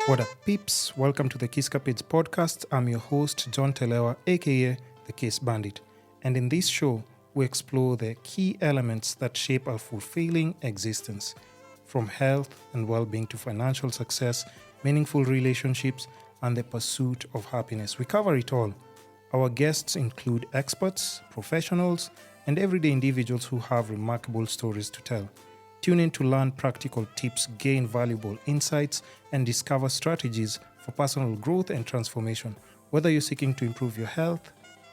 What up, peeps? Welcome to the thekisscapadespodcast. I'm your host, John Telewa, aka thekissbandit. And in this show, we explore the key elements that shape our fulfilling existence, from health and well-being to financial success, meaningful relationships, and the pursuit of happiness. We cover it all. Our guests include experts, professionals, and everyday individuals who have remarkable stories to tell. Tune in to learn practical tips, gain valuable insights, and discover strategies for personal growth and transformation. Whether you're seeking to improve your health,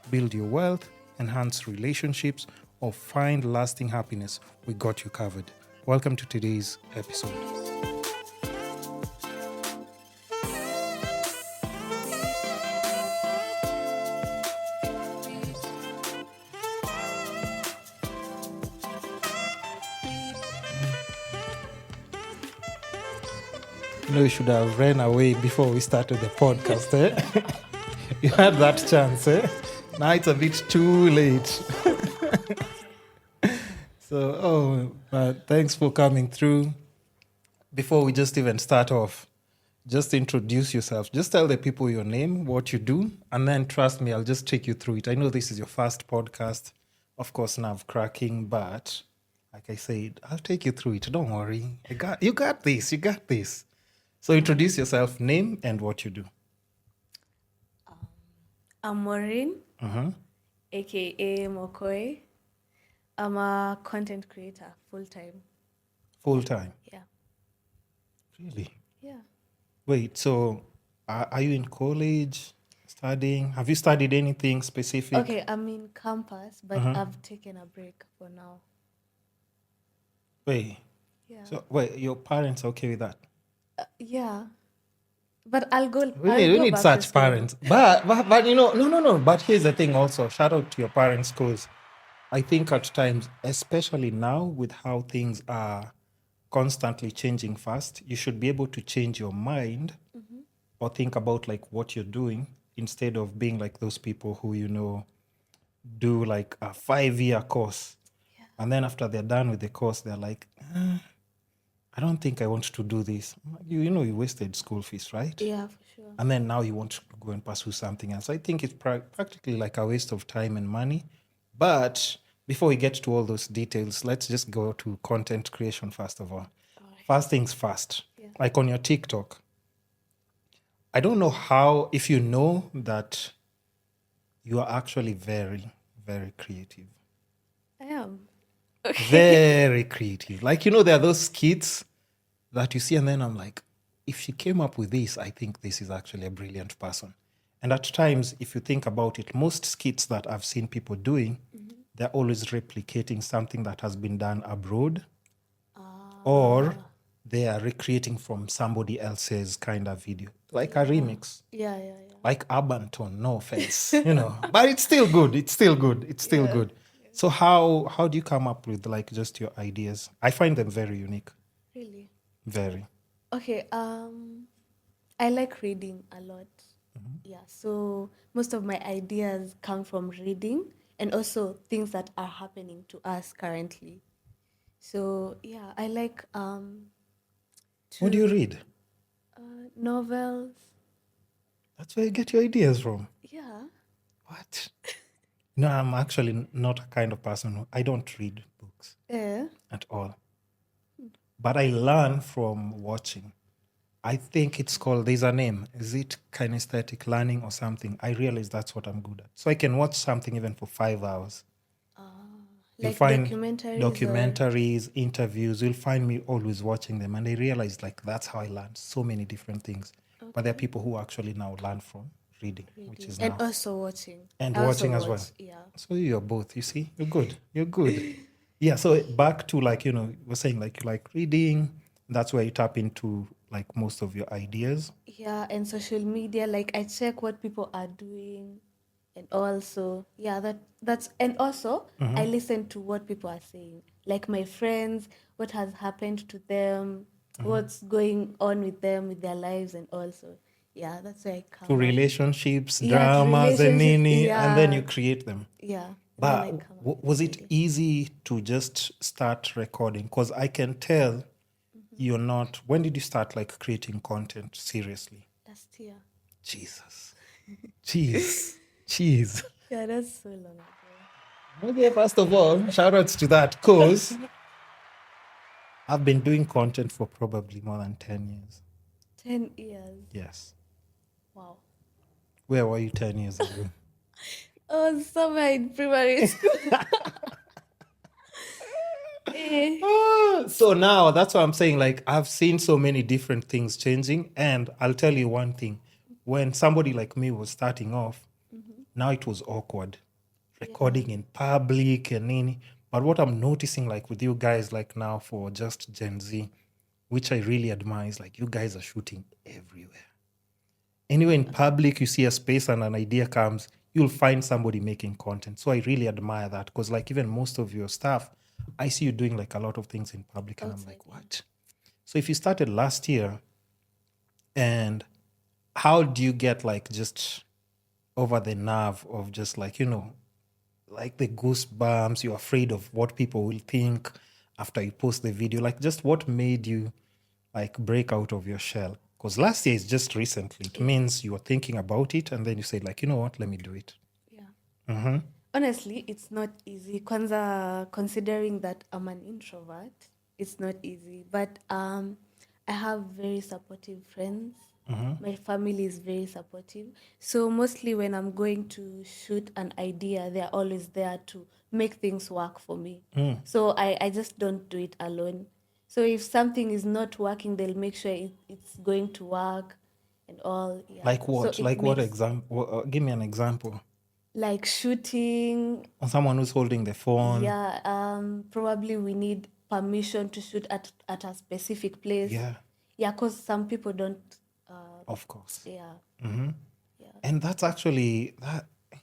build your wealth, enhance relationships, or find lasting happiness, we got you covered. Welcome to today's episode. You know, you should have ran away before we started the podcast, eh? You had that chance, eh? Now it's a bit too late. Thanks for coming through. Before we just even start off, just introduce yourself. Just tell the people your name, what you do, and then trust me, I'll just take you through it. I know this is your first podcast, of course, nerve cracking, but like I said, I'll take you through it. Don't worry. You got this. So introduce yourself, name, and what you do. I'm Maureen, aka Mohkoi. I'm a content creator, full-time. Full-time? Yeah. Really? Yeah. Wait, so are you in college, studying? Have you studied anything specific? Okay, I'm in campus, but I've taken a break for now. Wait. Yeah. So, your parents are okay with that? Yeah. But I'll go. We I'll go need back such to school. parents. But you know, no. But here's the thing also. Shout out to your parents, because I think at times, especially now with how things are constantly changing fast, you should be able to change your mind or think about like what you're doing instead of being like those people who, you know, do like a 5-year course. Yeah. And then after they're done with the course, they're like, I don't think I want to do this. You know, you wasted school fees, right? Yeah, for sure. And then now you want to go and pursue something else. I think it's practically like a waste of time and money. But before we get to all those details, let's just go to content creation first of all. Right. First things first. Yeah. Like on your TikTok, I don't know how, if you know that you are actually very, very creative. I am. Very creative. Like, you know, there are those skits that you see, and then I'm like, if she came up with this, I think this is actually a brilliant person. And at times, if you think about it, most skits that I've seen people doing, they're always replicating something that has been done abroad, or they are recreating from somebody else's kind of video, like a remix. Yeah. Like urban tone, no offense, you know, but it's still good. It's still good. So how do you come up with like just your ideas? I find them very unique. Really? Very. Okay. I like reading a lot. Yeah. So most of my ideas come from reading and also things that are happening to us currently. So yeah, I like What do you read? novels. That's where you get your ideas from. Yeah. What? No, I'm actually not a kind of person I don't read books at all. But I learn from watching. I think it's called, there's a name. Is it kinesthetic learning or something? I realize that's what I'm good at. So I can watch something even for 5 hours. You'll Like find documentaries interviews. You'll find me always watching them. And I realized like that's how I learned so many different things. Okay. But there are people who actually now learn from reading. Which is and now. also watching. And I watching also as well. watch, yeah. So you're both, you see? You're good. Yeah, so back to like, you know, we're saying like you like reading. That's where you tap into like most of your ideas. Yeah, and social media, like I check what people are doing, and also that's and also I listen to what people are saying, like my friends, what has happened to them, what's going on with them with their lives, and also that's where I come To up. relationships, Yeah, to dramas, and relationships, and then you create them. Yeah. But then I come up was with it easy to just start recording? Because I can tell you're not, when did you start like creating content seriously? Last year. Jesus. Jeez. Yeah, that's so long ago. Okay, first of all, shout outs to that because I've been doing content for probably more than 10 years. 10 years. Yes. Wow. Where were you 10 years ago? Oh, somewhere in primary school. So now that's what I'm saying. Like, I've seen so many different things changing. And I'll tell you one thing. When somebody like me was starting off, now it was awkward. Recording in public and any. But what I'm noticing, like with you guys, like now for just Gen Z, which I really admire, is like you guys are shooting everywhere. Anywhere in public, you see a space and an idea comes, you'll find somebody making content. So I really admire that because, like, even most of your stuff, I see you doing like a lot of things in public, and I'm like, what? So if you started last year, and how do you get like just over the nerve of just like, like the goosebumps, you're afraid of what people will think after you post the video? Like, just what made you like break out of your shell? Because last year is just recently. It means you were thinking about it and then you said like, you know what, let me do it. Yeah. Honestly, it's not easy. Kwanza, considering that I'm an introvert, it's not easy. But I have very supportive friends. My family is very supportive. So mostly when I'm going to shoot an idea, they're always there to make things work for me. So I just don't do it alone. So if something is not working, they'll make sure it's going to work and all. Yeah. Like what? So Like what example? Give me an example. Like shooting. Someone who's holding the phone. Yeah. Probably we need permission to shoot at a specific place. Yeah. Yeah, because some people don't. Of course. Yeah. Yeah. And that's actually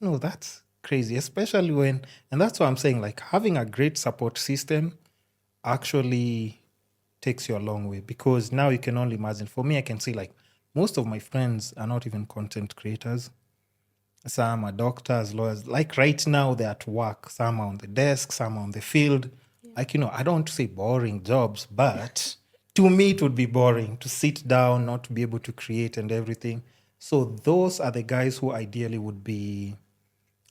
that's crazy, especially when, and that's what I'm saying, like having a great support system actually takes you a long way, because now you can only imagine. For me, I can see like most of my friends are not even content creators. Some are doctors, lawyers. Like right now, they're at work. Some are on the desk, some are on the field. Yeah. Like, I don't want to say boring jobs, but to me, it would be boring to sit down, not to be able to create and everything. So those are the guys who ideally would be,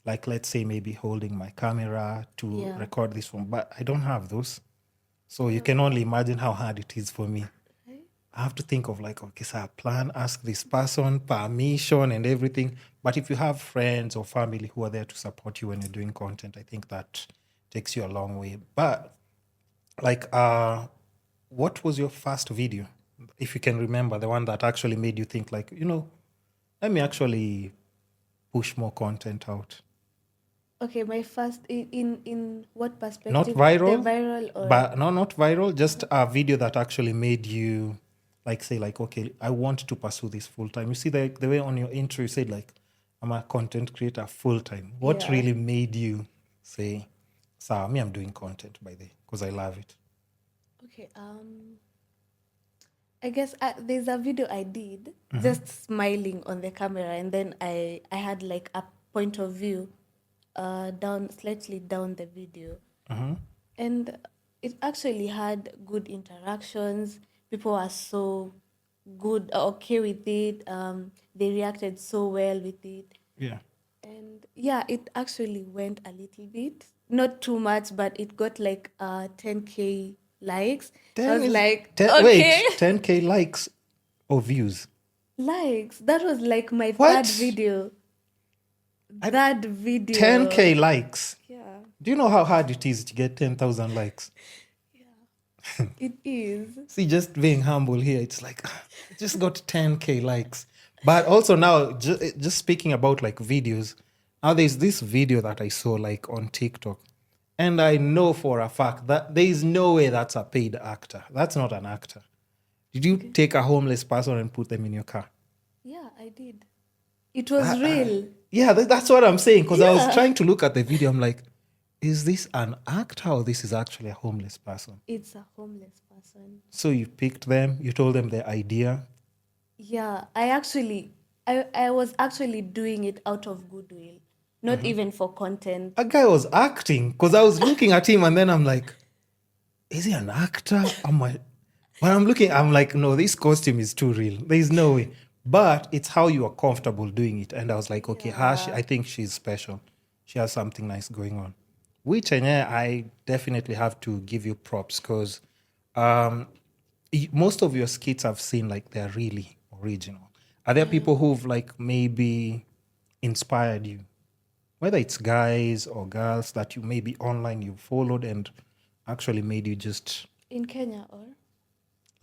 like, let's say maybe holding my camera to record this one. But I don't have those. So you can only imagine how hard it is for me. I have to think of like, okay, so I plan, ask this person, permission and everything. But if you have friends or family who are there to support you when you're doing content, I think that takes you a long way. But like, what was your first video? If you can remember, the one that actually made you think like, let me actually push more content out. Okay, my first, in what perspective? Not viral? The viral or? But no, not viral, just a video that actually made you like say like, okay, I want to pursue this full time. You see the way on your intro you said like, I'm a content creator full time. What really made you say, so me, I'm doing content by the, because I love it? Okay, I guess there's a video I did just smiling on the camera, and then I had like a point of view slightly down the video, and it actually had good interactions. People were so good, okay with it. They reacted so well with it. Yeah. And yeah, it actually went a little bit, not too much, but it got like 10K likes. I was like, okay. Wait, 10K likes or views? Likes. That was like my What? third video. That video. 10K likes. Yeah. Do you know how hard it is to get 10,000 likes? It is. See, just being humble here, it's like, I just got 10K likes. But also now, just speaking about like videos, now there's this video that I saw like on TikTok. And I know for a fact that there is no way that's a paid actor. That's not an actor. Did you take a homeless person and put them in your car? Yeah, I did. It was real. Yeah, that's what I'm saying. Because I was trying to look at the video. I'm like, is this an actor or this is actually a homeless person? It's a homeless person. So you picked them, you told them the idea. Yeah, I was actually doing it out of goodwill, not even for content. A guy was acting because I was looking at him and then I'm like, is he an actor? When I'm looking, I'm like, no, this costume is too real. There's no way. But it's how you are comfortable doing it. And I was like, okay, I think she's special. She has something nice going on. Which I definitely have to give you props because most of your skits I've seen, like, they're really original. Are there people who've like maybe inspired you? Whether it's guys or girls that you maybe online you followed and actually made you just In Kenya or?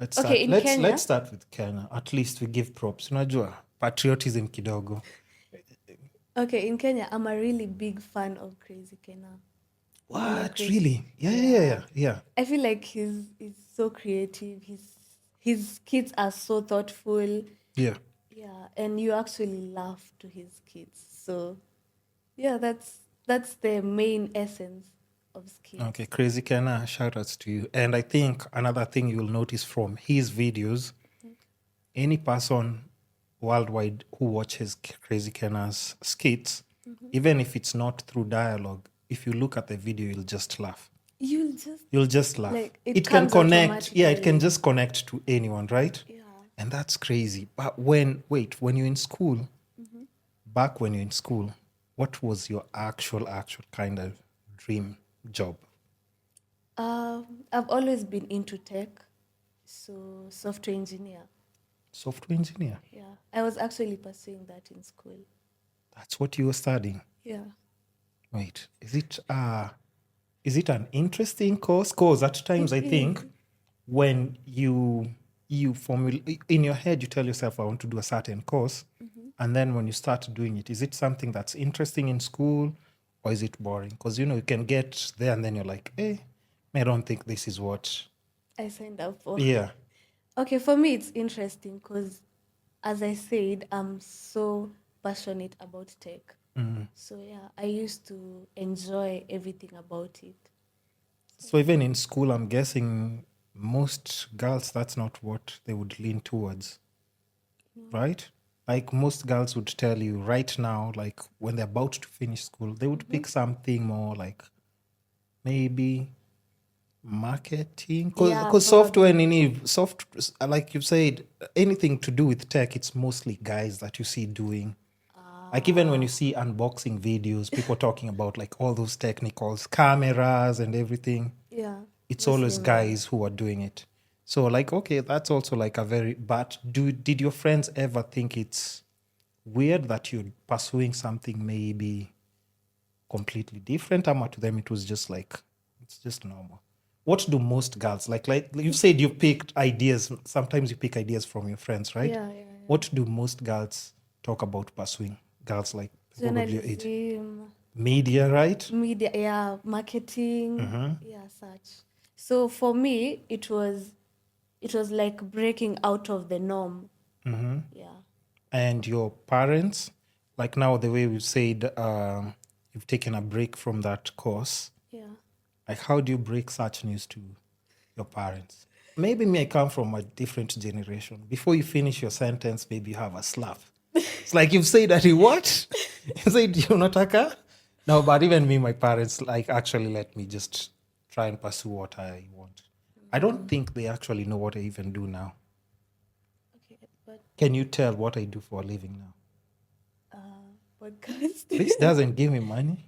let's Okay, start in let's Kenya? let's start with Kenya. At least we give props. Unajua patriotism kidogo. Okay, in Kenya, I'm a really big fan of Crazy Kena. What? Crazy. Really? Yeah. I feel like he's so creative. His skits are so thoughtful. Yeah. Yeah, and you actually laugh to his skits. So, yeah, that's the main essence of skits. Okay, Crazy Kenna, shout outs to you. And I think another thing you'll notice from his videos, any person worldwide who watches Crazy Kenna's skits, even if it's not through dialogue, if you look at the video, you'll just laugh. You'll just laugh. Like, it can comes connect. Yeah, it can automatically. just connect to anyone, right? Yeah. And that's crazy. But when you're in school, back when you're in school, what was your actual kind of dream job? I've always been into tech, so software engineer. Software engineer. Yeah, I was actually pursuing that in school. That's what you were studying. Yeah. Wait, is it an interesting course? Because at times I think when you in your head you tell yourself I want to do a certain course, and then when you start doing it, is it something that's interesting in school or is it boring? Because you can get there and then you're like, I don't think this is what I signed up for. Yeah. Okay, for me it's interesting because, as I said, I'm so passionate about tech. So yeah, I used to enjoy everything about it. So even in school, I'm guessing most girls, that's not what they would lean towards, right? Like most girls would tell you right now, like when they're about to finish school, they would pick something more like maybe marketing. Because software and like you said, anything to do with tech, it's mostly guys that you see doing. Like even when you see unboxing videos, people talking about like all those technicals, cameras and everything. Yeah. It's always guys who are doing it. So like, okay, that's also like but did your friends ever think it's weird that you're pursuing something maybe completely different? Or to them it was just like, it's just normal. What do most girls like you said you picked ideas, sometimes you pick ideas from your friends, right? Yeah. What do most girls talk about pursuing? Girls like probably your age. Journalism, Media, right? media, yeah, marketing, yeah, such. So for me, it was like breaking out of the norm. Yeah. And your parents, like now the way we've said you've taken a break from that course, Yeah. like how do you break such news to your parents? Maybe me, I come from a different generation. Before you finish your sentence, maybe you have a slap. It's like you've said that what? You said you're not a car? No, but even me, my parents like actually let me just try and pursue what I want. I don't think they actually know what I even do now. Okay, but Can you tell what I do for a living now? podcast. This doesn't give me money.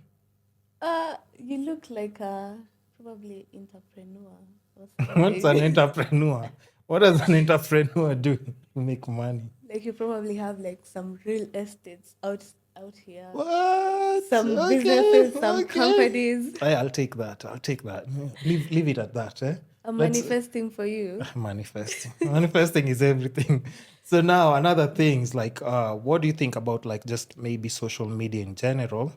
You look like a probably entrepreneur. Or What's an something. entrepreneur? What does an entrepreneur do to make money? Like you probably have like some real estates out here. What? Some Okay, businesses, some okay. companies. I'll take that. Leave it at that. I'm Let's- manifesting for you. Manifesting is everything. So now another thing is like, what do you think about like just maybe social media in general?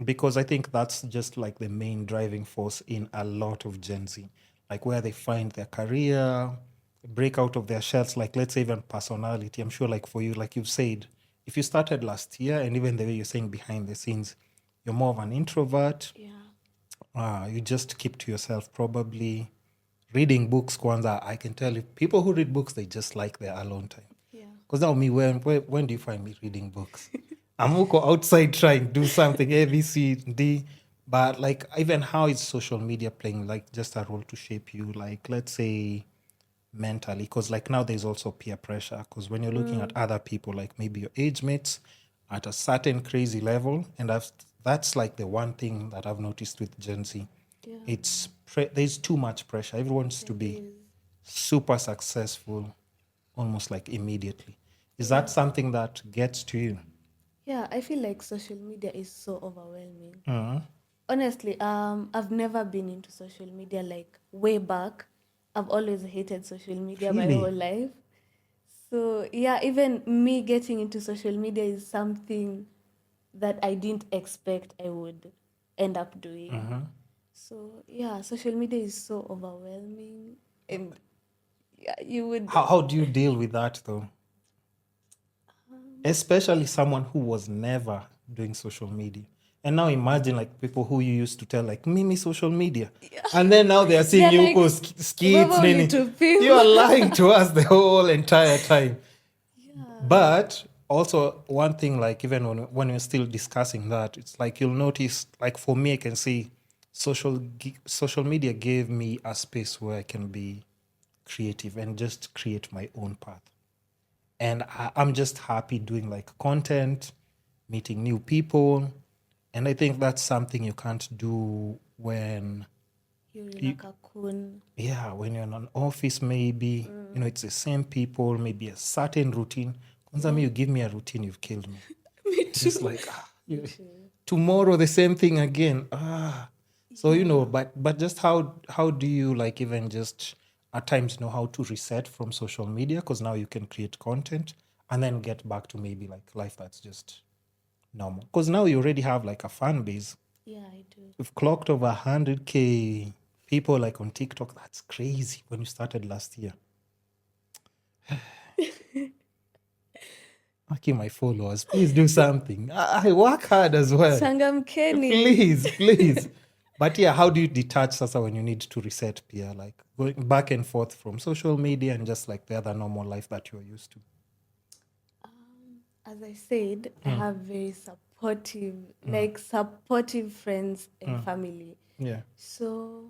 Because I think that's just like the main driving force in a lot of Gen Z, like where they find their career, break out of their shells, like let's say even personality. I'm sure like for you, like you've said, if you started last year and even the way you're saying behind the scenes, you're more of an introvert. Yeah. You just keep to yourself, probably reading books. Kwanza, I can tell you, people who read books, they just like their alone time. Yeah. Because now me, when do you find me reading books? I'm also outside trying to do something, A, B, C, D. But like even how is social media playing like just a role to shape you? Like let's say mentally? Because like now there's also peer pressure, because when you're looking at other people, like maybe your age mates at a certain crazy level, and that's like the one thing that I've noticed with Gen Z. Yeah. There's too much pressure. Everyone wants to be super successful almost like immediately. Is that something that gets to you? Yeah, I feel like social media is so overwhelming. Uh-huh. Honestly, I've never been into social media like way back. I've always hated social media my Really? whole life. So yeah, even me getting into social media is something that I didn't expect I would end up doing. So yeah, social media is so overwhelming, and yeah, you would. How do you deal with that though? Especially someone who was never doing social media. And now imagine like people who you used to tell like Mimi social media. And then now they are seeing They're you like, go skits, "Baba nini. ulitupima." You are lying to us the whole entire time. But also one thing, like even when we're still discussing that, it's like you'll notice, like for me, I can see social media gave me a space where I can be creative and just create my own path. And I'm just happy doing like content, meeting new people. And I think that's something you can't do when You're in a cocoon. when you're in an office, maybe, it's the same people, maybe a certain routine. Kwanza me, you give me a routine, you've killed me. Me too. Just like, tomorrow, the same thing again. So, but just how do you like even just at times know how to reset from social media? Because now you can create content and then get back to maybe like life that's just normal. Because now you already have like a fan base. Yeah, I do. We've clocked over 100K people like on TikTok. That's crazy when you started last year. Lucky my followers, please do something. I work hard as well. Changamkeni. Please. But yeah, how do you detach sasa when you need to reset peer? Like going back and forth from social media and just like the other normal life that you're used to? As I said, I have very supportive friends and family. Yeah. So,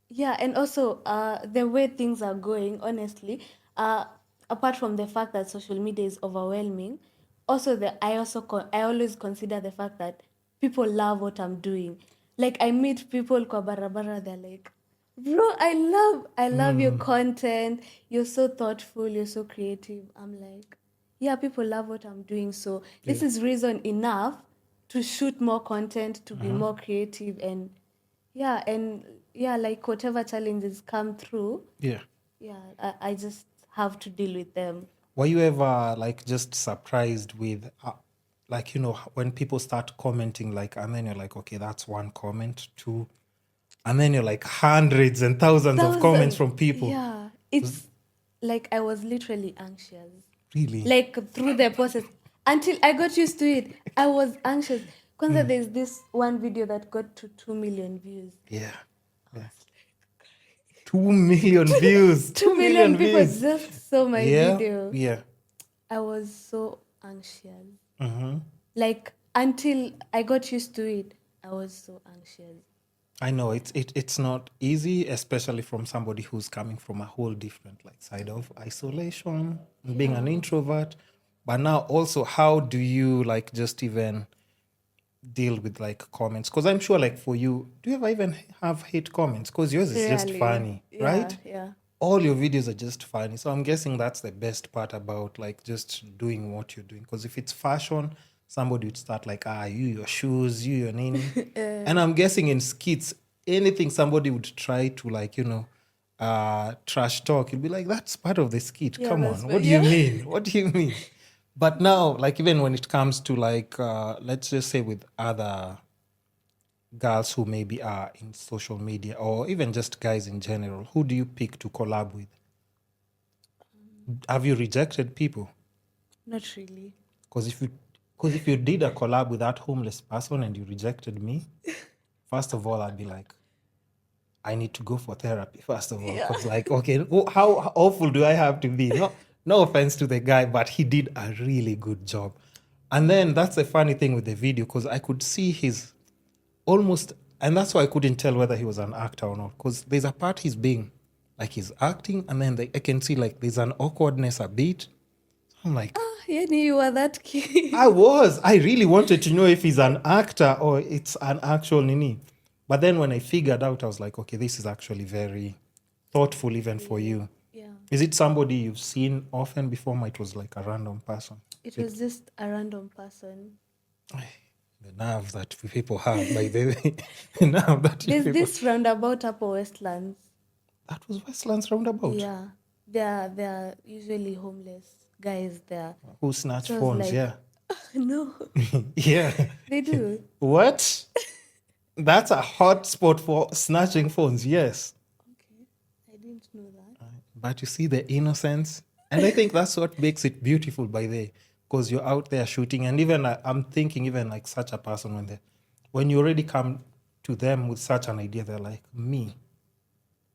yeah, and also the way things are going, honestly, apart from the fact that social media is overwhelming, also I always consider the fact that people love what I'm doing. Like I meet people kwa barabara, they're like, bro, I love your content. You're so thoughtful. You're so creative. I'm like, yeah, people love what I'm doing. So this is reason enough to shoot more content, to be more creative, and like whatever challenges come through, Yeah. I just have to deal with them. Were you ever like just surprised with like, when people start commenting like, and then you're like, okay, that's one comment, two, and then you're like hundreds and thousands of comments from people. Yeah, it's like I was literally anxious. Really? Like through the process, until I got used to it, I was anxious. Kwanza, there's this one video that got to 2 million views. Yeah. 2 million views. 2 million people just saw my video. Yeah. I was so anxious. Like until I got used to it, I was so anxious. I know it's not easy, especially from somebody who's coming from a whole different like side of isolation, being an introvert. But now also, how do you like just even deal with like comments? Because I'm sure like for you, do you ever even have hate comments? Because yours is just funny, right? Yeah. All your videos are just funny. So I'm guessing that's the best part about like just doing what you're doing. Because if it's fashion, somebody would start like, your shoes, your nini. And I'm guessing in skits, anything somebody would try to like, trash talk, you'd be like, that's part of the skit. Yeah, Come on. What do you mean? What do you mean? But now, like even when it comes to like, let's just say with other girls who maybe are in social media or even just guys in general, who do you pick to collab with? Have you rejected people? Not really. Because if you did a collab with that homeless person and you rejected me, first of all, I'd be like, I need to go for therapy, first of all. Because like, okay, how awful do I have to be? No offense to the guy, but he did a really good job. And then that's the funny thing with the video, because I could see his almost, and that's why I couldn't tell whether he was an actor or not, because there's a part he's being like he's acting, and then I can see like there's an awkwardness a bit. I'm like, Yani, you were that kid. I really wanted to know if he's an actor or it's an actual nini. But then when I figured out, I was like, okay, this is actually very thoughtful even for you. Yeah. Is it somebody you've seen often before? It was like a random person. It was just a random person. The nerves that people have, by the way. The nerve that There's people... this roundabout up Westlands. That was Westlands roundabout? Yeah. They're usually homeless guys there. Who snatch So I was phones, like, yeah. No, Yeah. they do. What? That's a hot spot for snatching phones, yes. Okay. I didn't know that. But you see the innocence. And I think that's what makes it beautiful by the because you're out there shooting. And even I'm thinking even like such a person when you already come to them with such an idea, they're like, me.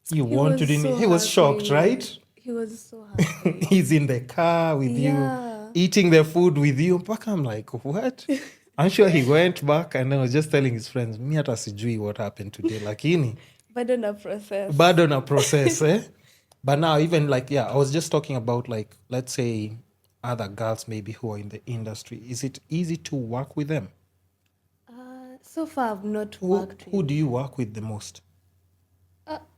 You want to do He was shocked, right? He was so happy. He's in the car with you, eating the food with you. But I'm like, what? I'm sure he went back and I was just telling his friends, me hata sijui what happened today. Lakini. Bado na process. Eh? But now even like, I was just talking about like, let's say other girls maybe who are in the industry. Is it easy to work with them? So far I've not worked with. Who do you work with the most?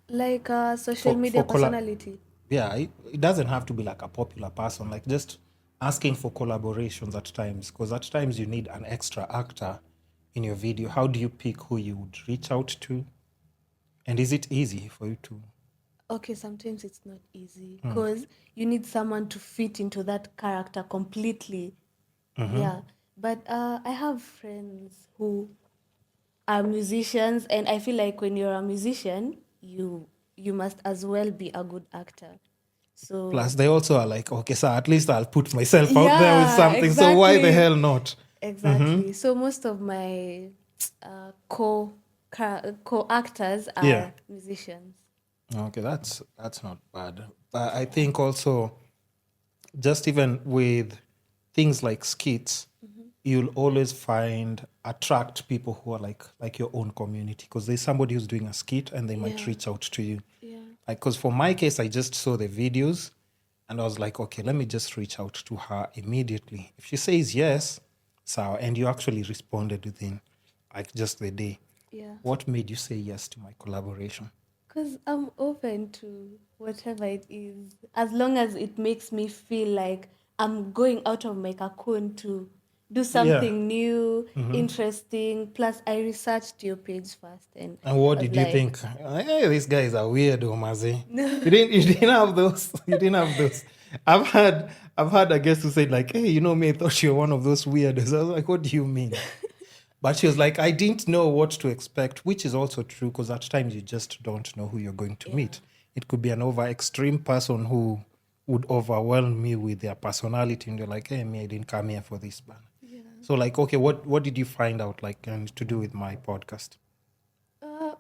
Like a social media personality. Yeah, it doesn't have to be like a popular person, like just asking for collaborations at times, because at times you need an extra actor in your video. How do you pick who you would reach out to? And is it easy for you to? Okay, sometimes it's not easy because you need someone to fit into that character completely. Yeah, but I have friends who are musicians, and I feel like when you're a musician, you must as well be a good actor. So plus they also are like, okay, so at least I'll put myself out there with something. Exactly. So why the hell not? Exactly. So most of my co-actors are musicians. Okay, that's not bad. But I think also just even with things like skits, you'll always attract people who are like your own community, because there's somebody who's doing a skit and they might reach out to you. Yeah. Like, because for my case, I just saw the videos and I was like, okay, let me just reach out to her immediately. If she says yes, so, and you actually responded within like just the day. Yeah. What made you say yes to my collaboration? Because I'm open to whatever it is, as long as it makes me feel like I'm going out of my cocoon to do something new, interesting. Plus, I researched your page first, and what did you think? Hey, these guys are weird, Omaze. No. You didn't have those. You didn't have those. I've had a guest who said like, hey, me, I thought you were one of those weirdos. I was like, what do you mean? But she was like, I didn't know what to expect, which is also true, because at times you just don't know who you're going to meet. It could be an over-extreme person who would overwhelm you with their personality, and you're like, hey, me, I didn't come here for this, man. Yeah. So, like, okay, what did you find out, like, to do with my podcast?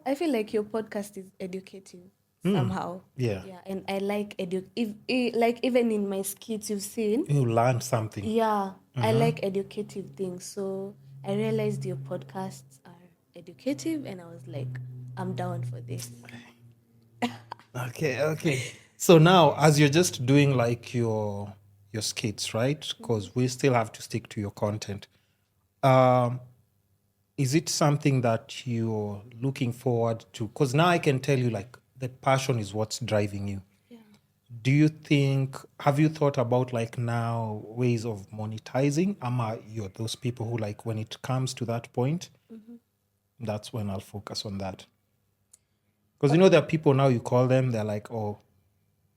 I feel like your podcast is educative somehow. Yeah. Yeah, and I like like even in my skits you've seen. You learn something. Yeah, I like educative things. So I realized your podcasts are educative, and I was like, I'm down for this. Okay. So now, as you're just doing like your skits, right? Because we still have to stick to your content. Is it something that you're looking forward to? Because now I can tell you, like, the passion is what's driving you. Yeah. Do you have you thought about like now ways of monetizing? You're those people who like when it comes to that point, that's when I'll focus on that. Because there are people now you call them, they're like, oh,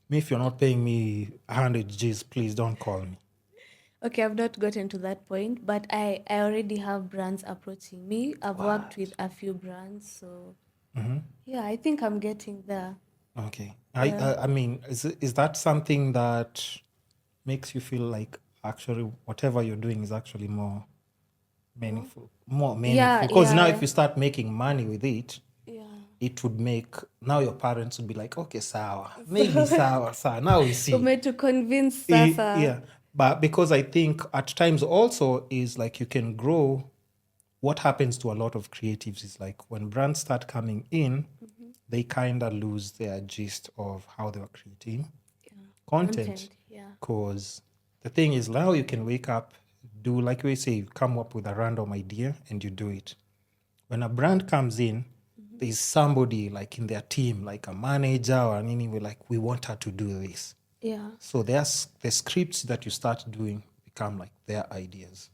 if you're not paying me 100 G's, please don't call me. Okay, I've not gotten to that point, but I already have brands approaching me. I've worked with a few brands, so yeah, I think I'm getting there. Okay. I mean, is that something that makes you feel like actually whatever you're doing is actually more meaningful? Because now if you start making money with it, it would make, now your parents would be like, okay, sawa, maybe sawa. Now we see. So made to convince Sasa. Yeah. But because I think at times also is like you can grow. What happens to a lot of creatives is like when brands start coming in, they kind of lose their gist of how they were creating Yeah. content. Yeah. Because the thing is, now you can wake up, do like we say, you come up with a random idea and you do it. When a brand comes in, there's somebody like in their team, like a manager or anything, we're like, we want her to do this. Yeah. So there's the scripts that you start doing become like their ideas.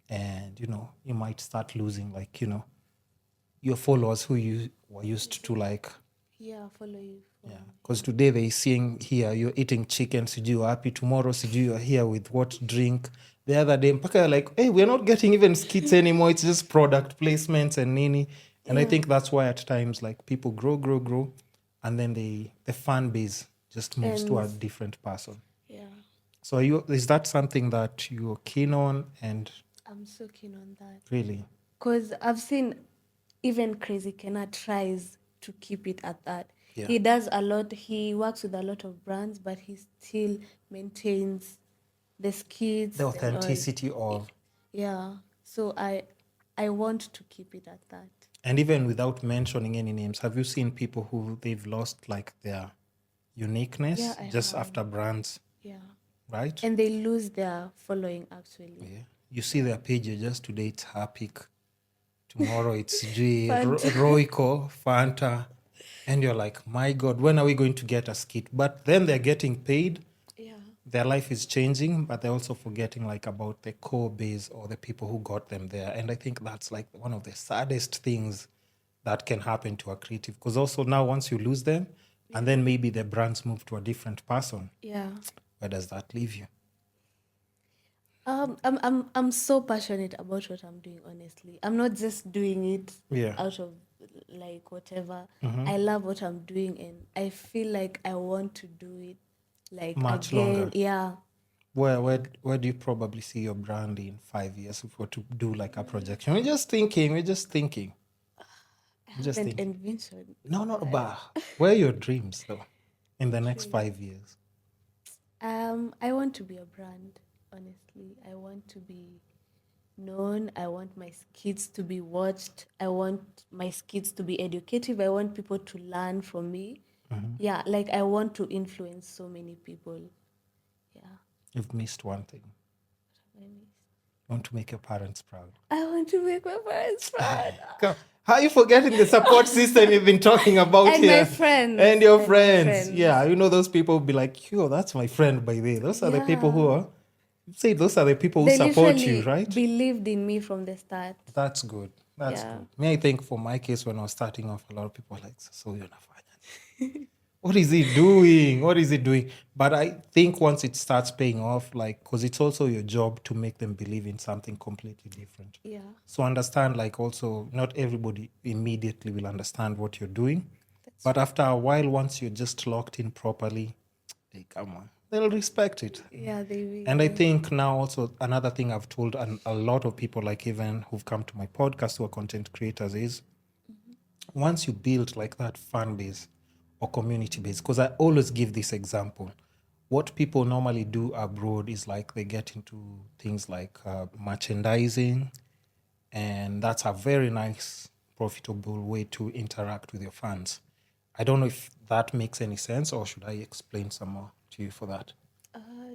And, you might start losing like, your followers who you were used to like. Yeah, follow you. Yeah, because today they seeing here you're eating chicken, sijui you're happy. Tomorrow, sijui you're here with what drink. The other day, mpaka you're like, hey, we're not getting even skits anymore. It's just product placements and nini. And I think that's why at times like people grow, and then the fan base just moves to a different person. Yeah. So is that something that you're keen on? And I'm so keen on that. really? Because I've seen even Crazy Kenna tries to keep it at that. Yeah. He does a lot. He works with a lot of brands, but he still maintains the skits. The authenticity of... Yeah. So I want to keep it at that. And even without mentioning any names, have you seen people who they've lost like their uniqueness just after brands? Yeah. Right? And they lose their following actually. Yeah. You see their page, just today it's Harpic, tomorrow it's G, Royco, Fanta. And you're like, my God, when are we going to get a skit? But then they're getting paid. Yeah. Their life is changing, but they're also forgetting like about the core base or the people who got them there. And I think that's like one of the saddest things that can happen to a creative. Because also now once you lose them, and then maybe the brands move to a different person. Yeah. Where does that leave you? I'm so passionate about what I'm doing, honestly. I'm not just doing it out of like whatever. I love what I'm doing and I feel like I want to do it like much again. Longer. Yeah. Where do you probably see your brand in 5 years if we were to do like a projection? We're just thinking. I haven't envisioned. No, but where are your dreams though in the next 5 years? I want to be a brand, honestly. I want to be known. I want my skits to be watched. I want my skits to be educative. I want people to learn from me. Yeah, like I want to influence so many people. Yeah. You've missed one thing. What have I missed? You want to make your parents proud. I want to make my parents proud. How are you forgetting the support system you've been talking about and here? My friends. And your friends. Yeah, those people will be like, yo, that's my friend by the way. Those are the people who are... Say those are the people who support you, right? Believed in me from the start. That's good. That's good. Me, I think for my case, when I was starting off, a lot of people were like, so you're not fine. What is he doing? But I think once it starts paying off, like, because it's also your job to make them believe in something completely different. Yeah. So understand, like, also, not everybody immediately will understand what you're doing. But after a while, once you're just locked in properly, hey, come on. They'll respect it. Yeah, they will. And I think now also another thing I've told a lot of people, like even who've come to my podcast who are content creators, is once you build like that fan base or community base, because I always give this example, what people normally do abroad is like they get into things like merchandising, and that's a very nice, profitable way to interact with your fans. I don't know if that makes any sense, or should I explain some more to you for that?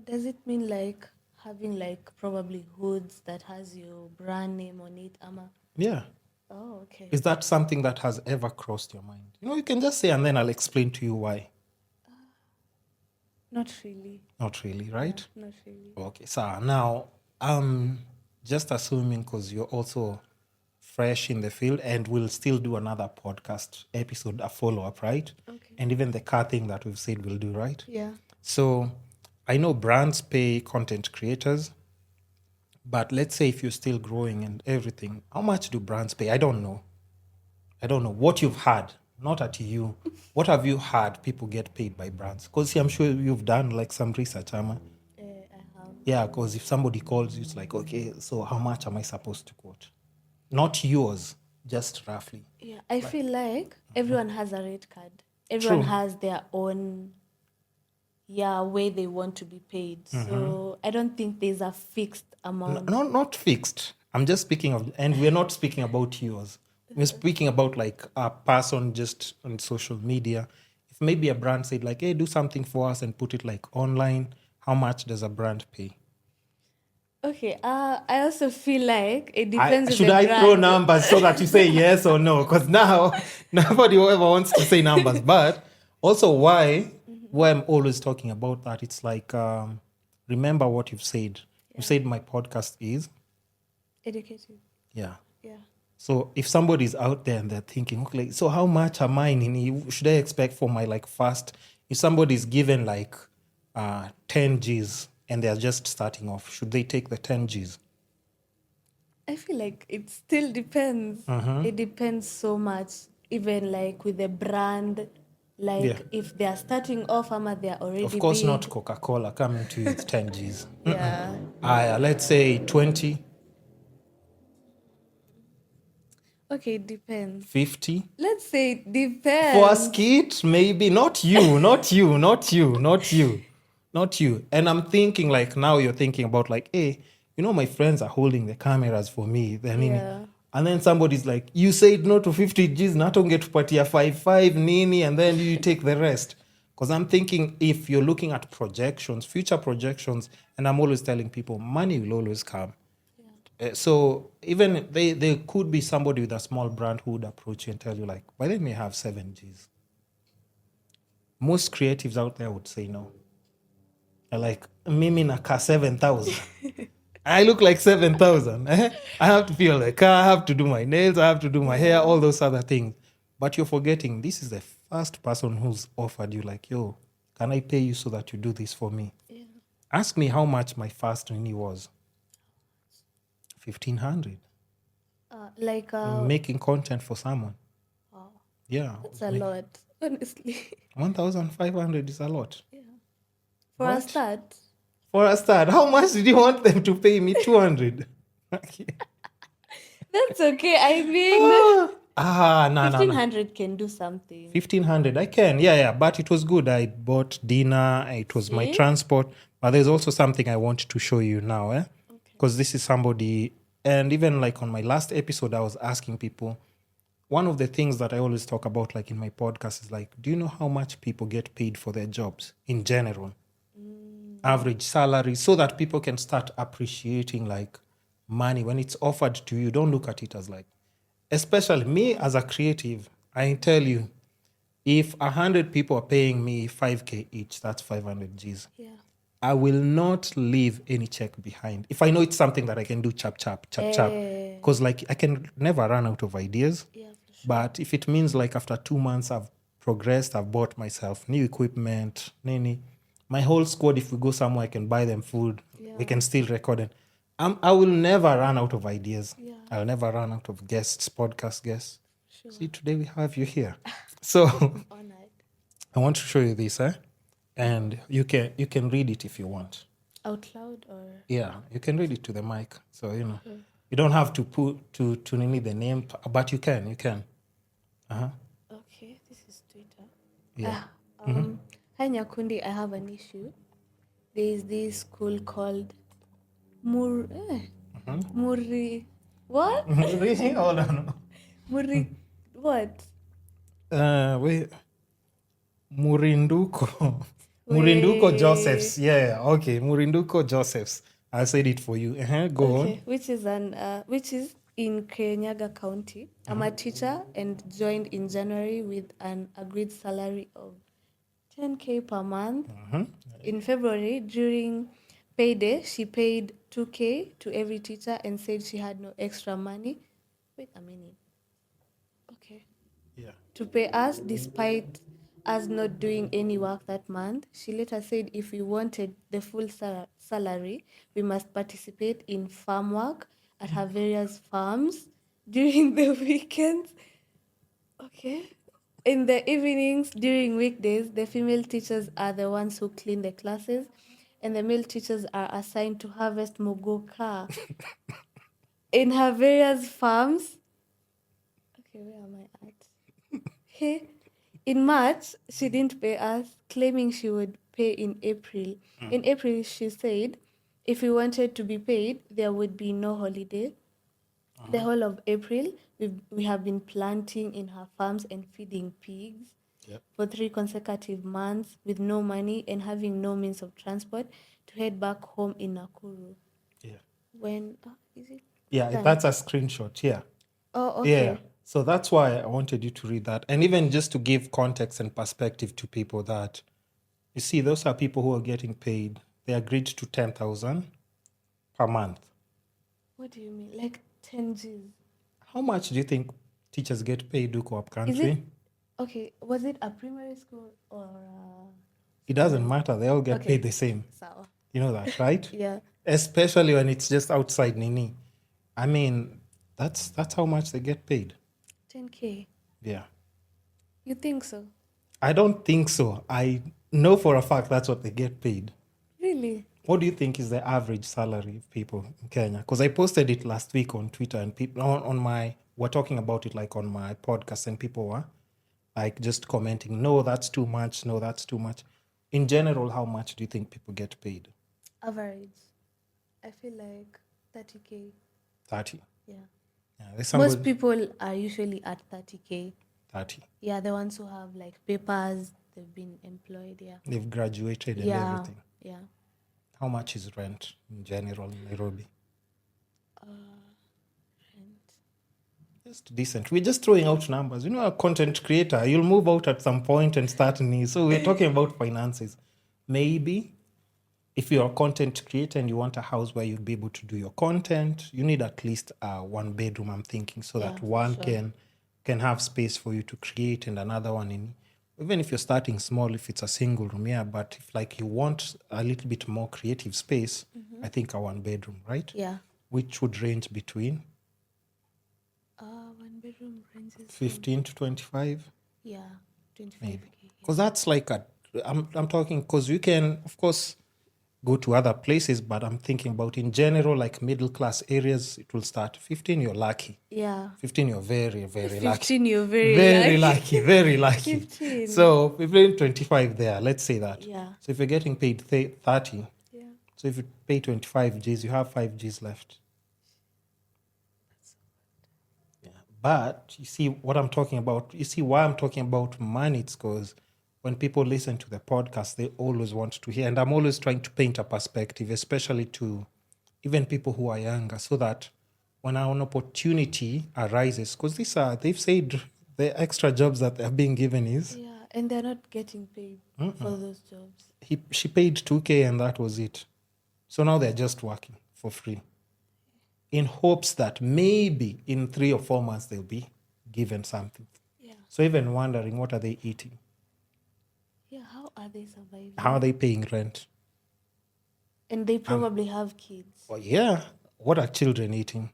Does it mean like having like probably hoods that has your brand name on it, Ama? Yeah. Oh, okay. Is that something that has ever crossed your mind? You can just say, and then I'll explain to you why. Not really. Not really, right? Yeah, not really. Okay, so now just assuming because you're also fresh in the field, and we'll still do another podcast episode, a follow-up, right? Okay. And even the car thing that we've said we'll do, right? Yeah. So I know brands pay content creators, but let's say if you're still growing and everything, how much do brands pay? I don't know what you've had, not at you. What have you had people get paid by brands? Because I'm sure you've done like some research, Amma. I have. Yeah, because if somebody calls you, it's like, okay, so how much am I supposed to quote? Not yours, just roughly. Yeah, I feel like everyone has a rate card. Everyone has their own way they want to be paid. So I don't think there's a fixed amount. No, not fixed. I'm just speaking of, and we're not speaking about yours. We're speaking about like a person just on social media. If maybe a brand said like, hey, do something for us and put it like online, how much does a brand pay? Okay. I also feel like it depends on Should the I throw brand. numbers so that you say yes or no? Because now nobody ever wants to say numbers. But also why I'm always talking about that, it's like remember what you've said. You said my podcast is Educative. yeah. Yeah. So if somebody's out there and they're thinking, okay, so how much am I should I expect for my like first? If somebody's given like 10 G's and they're just starting off, should they take the 10 G's? I feel like it still depends. It depends so much, even like with the brand, like Yeah. if they are starting off, ama they are already Of course, big. not Coca-Cola coming to you with 10 G's. Yeah. Let's say 20, Okay, it depends. 50. Let's say it depends. For a skit, maybe. Not you, not you, not you, not you, not you. And I'm thinking like now you're thinking about like, hey, my friends are holding the cameras for me. Yeah. And then somebody's like, you said no to 50 G's, natonge tupatia 55 nini, and then you take the rest. Because I'm thinking if you're looking at projections, future projections, and I'm always telling people money will always come. So even there could be somebody with a small brand who would approach you and tell you like, why they may have 7 G's. Most creatives out there would say no. They're like, mimi naka 7,000. I look like 7,000. I have to feel like I have to do my nails, I have to do my hair, all those other things. But you're forgetting this is the first person who's offered you like, yo, can I pay you so that you do this for me? Yeah. Ask me how much my first uni was. 1,500. Making content for someone. Wow. Yeah. That's a lot, honestly. 1,500 is a lot. Yeah. For a start. For a start. How much did you want them to pay me? 200. That's okay. I mean, no. 1,500 can do something. 1,500, I can. Yeah. But it was good. I bought dinner. It was my transport. But there's also something I want to show you now. Because this is somebody, and even like on my last episode, I was asking people, one of the things that I always talk about like in my podcast is like, do you know how much people get paid for their jobs in general? Average salary, so that people can start appreciating like money when it's offered to you. Don't look at it as like, especially me as a creative, I tell you, if 100 people are paying me 5K each, that's 500 G's. Yeah. I will not leave any check behind. If I know it's something that I can do chap. Because like I can never run out of ideas. Yeah, for sure. But if it means like after 2 months I've progressed, I've bought myself new equipment, my whole squad, if we go somewhere, I can buy them food. Yeah. We can still record it. I will never run out of ideas. Yeah. I'll never run out of guests, podcast guests. Sure. See, today we have you here. So Honored. I want to show you this, and you can read it if you want. Out loud or? Yeah, you can read it to the mic. So, you don't have to put to need the name, but you can. Okay, this is Twitter. Yeah. Hi Nyakundi, I have an issue. There is this school called Muri. What? Hold on. Muri. What? Wait. Murinduko. Wait. Murinduko Josephs. Yeah, okay. Murinduko Josephs. I said it for you. Go on. Which is in Kirinyaga County. I'm a teacher and joined in January with an agreed salary of 10K per month. In February, during payday, she paid 2K to every teacher and said she had no extra money. Wait a minute. Okay. Yeah. To pay us despite us not doing any work that month. She later said if we wanted the full salary, we must participate in farm work at her various farms during the weekends. Okay. In the evenings, during weekdays, the female teachers are the ones who clean the classes, and the male teachers are assigned to harvest mogoka in her various farms. Okay, where am I at? Hey, in March, she didn't pay us, claiming she would pay in April. In April, she said if we wanted to be paid, there would be no holiday. The whole of April, we have been planting in her farms and feeding pigs Yep. for 3 consecutive months with no money and having no means of transport to head back home in Nakuru. Yeah. When is it? Yeah, done? that's a screenshot. Yeah. Oh, okay. Yeah. So that's why I wanted you to read that. And even just to give context and perspective to people that, you see, those are people who are getting paid. They agreed to 10,000 per month. What do you mean? Like 10 Gs? How much do you think teachers get paid huko up Is country? it okay? Was it a primary school or? It doesn't matter. They all get Okay. paid the same. Sawa. You know that, right? Yeah. Especially when it's just outside Nini. I mean, that's how much they get paid. 10K. Yeah. You think so? I don't think so. I know for a fact that's what they get paid. Really? What do you think is the average salary of people in Kenya? Because I posted it last week on Twitter, and people we're talking about it like on my podcast, and people were like just commenting, no, that's too much. No, that's too much. In general, how much do you think people get paid? Average. I feel like 30K. 30. Yeah. There's Most people are usually at 30K. 30. Yeah, the ones who have like papers, they've been employed. Yeah. They've graduated and Yeah. everything. Yeah. How much is rent in general in Nairobi? Rent. Just decent. We're just throwing out numbers. You know, a content creator, you'll move out at some point and start new. So we're talking about finances. Maybe if you're a content creator and you want a house where you'll be able to do your content, you need at least a 1 bedroom, I'm thinking, so Yeah, that for one sure. can have space for you to create, and another one in, even if you're starting small, if it's a single room, yeah, but if like you want a little bit more creative space, I think a 1 bedroom, right? Yeah. Which would range between 1 bedroom ranges from 15 to 25, 25K. maybe. Yeah. Because that's like I'm talking, because you can, of course, go to other places, but I'm thinking about in general, like middle class areas, it will start 15, you're lucky. Yeah. 15, you're very, very lucky. 15, you're very Very lucky. lucky, very lucky. 15. So 15, 25 there, let's say that. Yeah. So if you're getting paid 30, Yeah. so if you pay 25 Gs, you have 5 Gs left. Yeah. But you see what I'm talking about, you see why I'm talking about money, it's because when people listen to the podcast, they always want to hear, and I'm always trying to paint a perspective, especially to even people who are younger, so that when an opportunity arises, because they've said the extra jobs that they're being given is, Yeah. And they're not getting paid for those jobs. she paid 2K and that was it. So now they're just working for free in hopes that maybe in 3 or 4 months they'll be given something. Yeah. So even wondering, what are they eating? Yeah. How are they surviving? How are they paying rent? And they probably have kids. Well, yeah. What are children eating?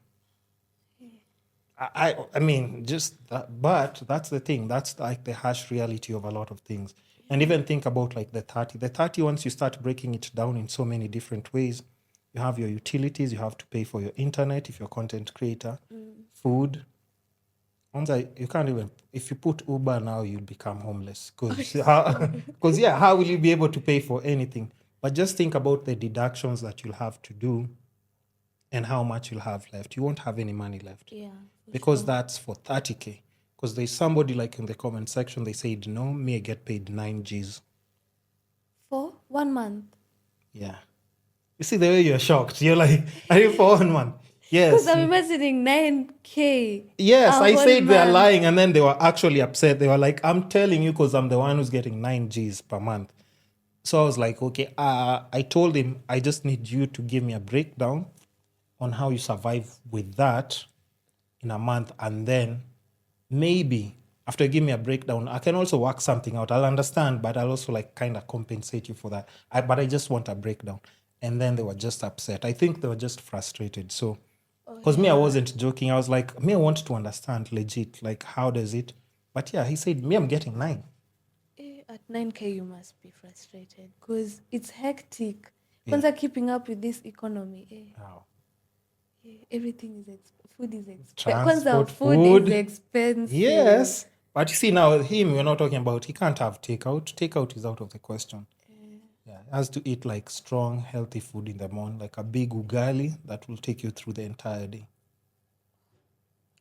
I mean, just that, but that's the thing. That's like the harsh reality of a lot of things. And even think about like the 30. The 30, once you start breaking it down in so many different ways, you have your utilities, you have to pay for your internet if you're a content creator, food. You can't even, if you put Uber now, you'll become homeless. Because how will you be able to pay for anything? But just think about the deductions that you'll have to do and how much you'll have left. You won't have any money left. Yeah. Because that's for 30K. Because there's somebody like in the comment section, they said, no, me, I get paid 9 Gs. For 1 month. Yeah. You see the way you're shocked. You're like, are you for 1 month? Yes. Because I'm imagining 9K. Yes, a I whole said they're month. lying, and then they were actually upset. They were like, I'm telling you because I'm the one who's getting 9 Gs per month. So I was like, okay, I told him, I just need you to give me a breakdown on how you survive with that in a month, and then maybe after you give me a breakdown, I can also work something out. I'll understand, but I'll also like kind of compensate you for that. But I just want a breakdown. And then they were just upset. I think they were just frustrated. So, because me, I wasn't joking. I was like, me, I want to understand legit, like how does it? But yeah, he said, me, I'm getting 9. At 9K, you must be frustrated because it's hectic. Yeah. Kwanza keeping up with this economy. Wow. Everything is food is expensive. Transport, Kwanza food is expensive. Yes. But you see now, him, we're not talking about, he can't have takeout. Takeout is out of the question. Yeah, he has to eat like strong, healthy food in the morning, like a big ugali that will take you through the entire day.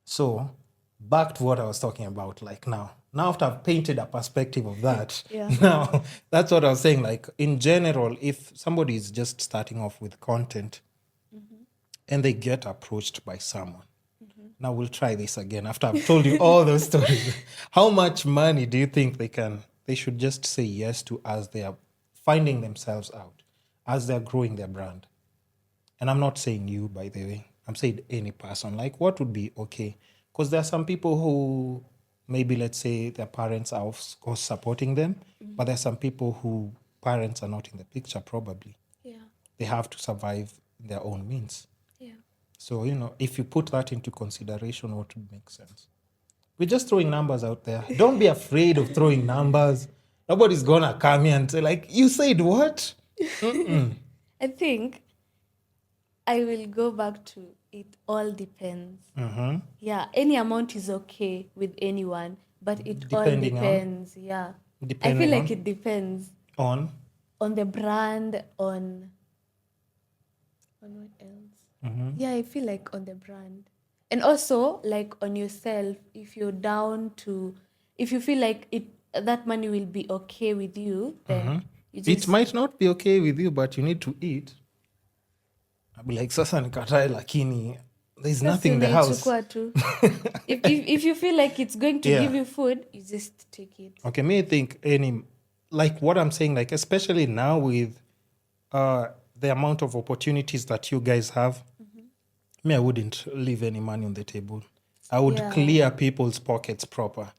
So back to what I was talking about, like now after I've painted a perspective of that, Yeah. now that's what I was saying. Like in general, if somebody is just starting off with content and they get approached by someone, now we'll try this again after I've told you all those stories. How much money do you think they should just say yes to as they are finding themselves out, as they're growing their brand? And I'm not saying you, by the way. I'm saying any person. Like, what would be okay? Because there are some people who maybe, let's say, their parents are of course supporting them, but there are some people who parents are not in the picture, probably. Yeah. They have to survive their own means. Yeah. So, if you put that into consideration, what would make sense? We're just throwing numbers out there. Don't be afraid of throwing numbers. Nobody's going to come here and say, like, you said what? I think I will go back to it all depends. Yeah, any amount is okay with anyone, but it Depending all on? depends. Yeah. I Depending feel like on? it depends On? on the brand, on what else? Yeah, I feel like on the brand. And also like on yourself, if you're down to, if you feel like that money will be okay with you, then you just It might not be okay with you, but you need to eat. I'll be like, sasa nikatae lakini there's nothing in the house. unaichukua tu. if you feel like it's going to Yeah. give you food, you just take it. Okay, me think like what I'm saying, like especially now with the amount of opportunities that you guys have, me, I wouldn't leave any money on the table. I would Yeah. clear people's pockets proper.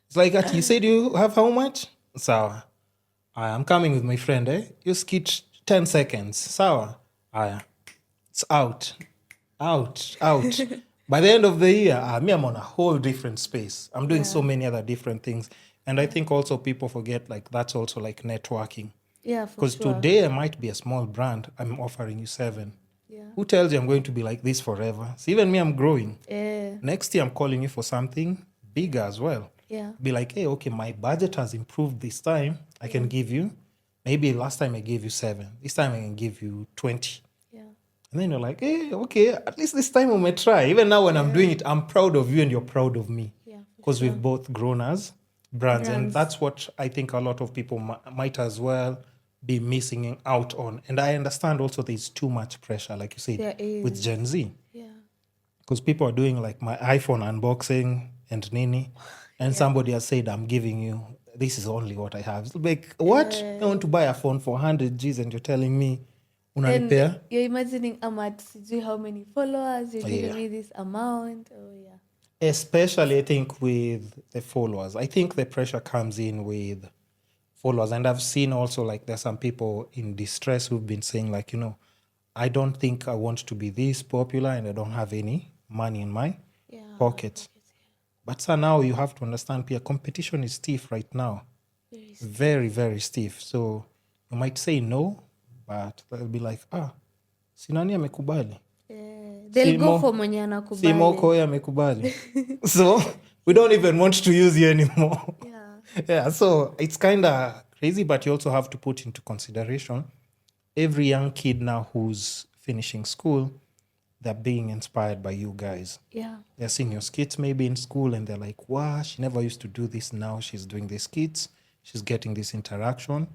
It's like that. You said you have how much? Sawa. I'm coming with my friend, eh? You skit 10 seconds. Sawa. It's out. By the end of the year, me, I'm on a whole different space. I'm doing so many other different things. And I think also people forget, like, that's also like networking. Yeah, for Because sure. today I might be a small brand. I'm offering you 7. Yeah. Who tells you I'm going to be like this forever? So even me, I'm growing. Yeah. Next year, I'm calling you for something bigger as well. Yeah. Be like, hey, okay, my budget has improved this time. I can give you, maybe last time I gave you 7. This time I can give you 20. Yeah. And then you're like, hey, okay, at least this time I may try. Even now when I'm doing it, I'm proud of you and you're proud of me. Yeah. Because we've both grown as brands. And Brands. that's what I think a lot of people might as well be missing out on. And I understand also there's too much pressure, like you said, There is. with Gen Z. Yeah. Because people are doing like my iPhone unboxing and nini. And somebody has said, I'm giving you, this is only what I have. It's like, what? I want to buy a phone for 100 Gs and you're telling me, unanipea? And you're imagining I'm at sijui how many followers, you're giving me this amount. Oh yeah. Especially, I think, with the followers. I think the pressure comes in with followers. And I've seen also, like, there's some people in distress who've been saying, like, I don't think I want to be this popular and I don't have any money in my pocket. But so now you have to understand, Pia, competition is stiff right now. Very, very stiff. So you might say no, but they'll be like, sinani amekubali. They'll go Mo- for mwenye Si anakubali. Mohkoi amekubali. So we don't even want to use you anymore. Yeah, so it's kind of crazy, but you also have to put into consideration every young kid now who's finishing school, they're being inspired by you guys. Yeah. They're seeing your skits maybe in school and they're like, wow, she never used to do this. Now she's doing these skits. She's getting this interaction.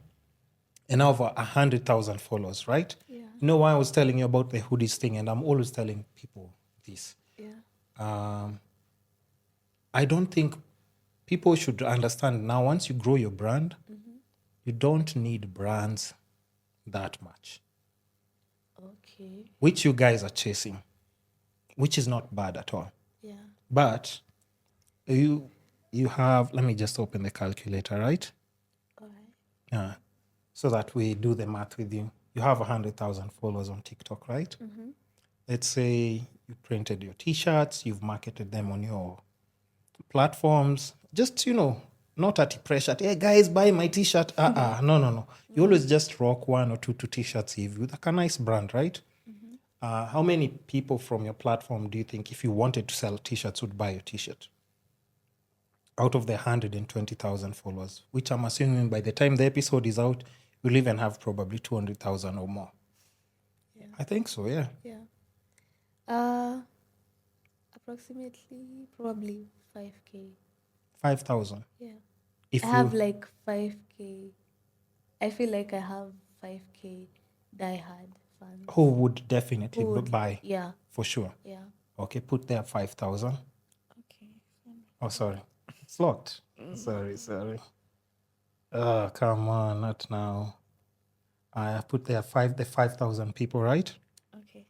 And now over 100,000 followers, right? Yeah. You know why I was telling you about the hoodies thing, and I'm always telling people this. Yeah. I don't think people should understand now, once you grow your brand, you don't need brands that much, Okay. which you guys are chasing, which is not bad at all. Yeah. But you have, let me just open the calculator, right? All right. Yeah. So that we do the math with you. You have 100,000 followers on TikTok, right? Let's say you printed your T-shirts, you've marketed them on your platforms. Just, not at pressure. Hey, guys, buy my T-shirt. No. You always just rock 1 or 2 T-shirts with like a nice brand, right? How many people from your platform do you think, if you wanted to sell T-shirts, would buy your T-shirt? Out of the 120,000 followers, which I'm assuming by the time the episode is out, we'll even have probably 200,000 or more. I think so, yeah. Yeah. Hapo approximately probably 5K. 5,000. Yeah. If I have you, like 5K. I feel like I have 5K diehard fans. who would definitely Who would, buy yeah, for sure. yeah. Okay, put there 5,000. Okay. Oh, sorry. It's locked. Sorry. Oh, come on, not now. I put there the 5,000 people, right? Okay.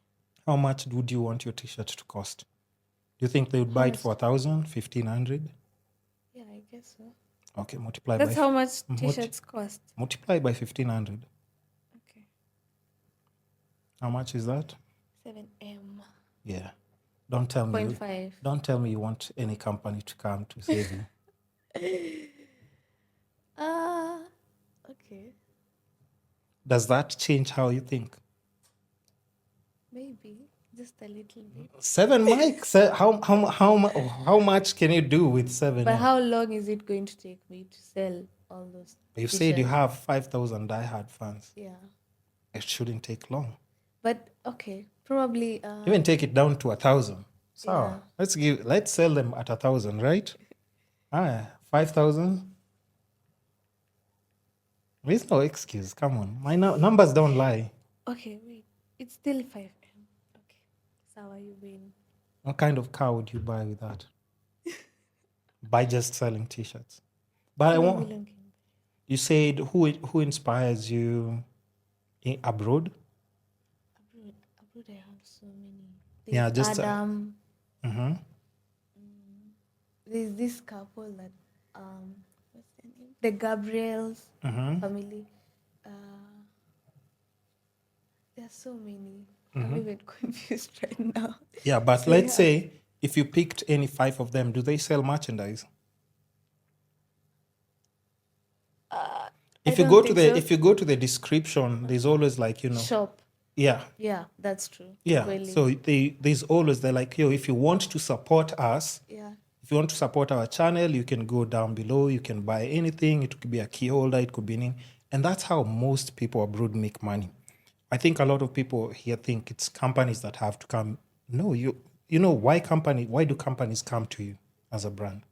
How much would you want your t-shirt to cost? Do you think they would How buy it much? for 1,000, 1,500? Yeah, I guess so. Okay, multiply That's by how much multi- t-shirts cost. multiply by 1,500. Okay. How much is that? 7M. Yeah. Don't tell me 0.5. don't tell me you want any company to come to save you. Okay. Does that change how you think? Maybe. Just a little bit. 7 mics. How much can you do with 7? But how long is it going to take me to sell all those You t-shirts? said you have 5,000 diehard fans. Yeah. It shouldn't take long. But okay, probably Even take it down to 1,000. So yeah. let's sell them at 1,000, right? 5,000. There's no excuse. Come on, my numbers don't lie. Okay, wait. It's still 5M. Okay. So are you win? What kind of car would you buy with that? By just selling t-shirts. But I want. You said who inspires you abroad? Abroad, I have so many. Yeah, just Adam. Mm-hmm. There's this couple that what's their name? The Gabriels family. There's so many. I'm even confused right now. Yeah, but so let's say if you picked any 5 of them, do they sell merchandise? If you go to the description, there's always like, shop. Yeah. Yeah, that's true. Yeah. Really. So there's always like, if you want to support us, yeah. If you want to support our channel, you can go down below. You can buy anything. It could be a key holder. It could be anything. And that's how most people abroad make money. I think a lot of people here think it's companies that have to come. No, you know why do companies come to you as a brand?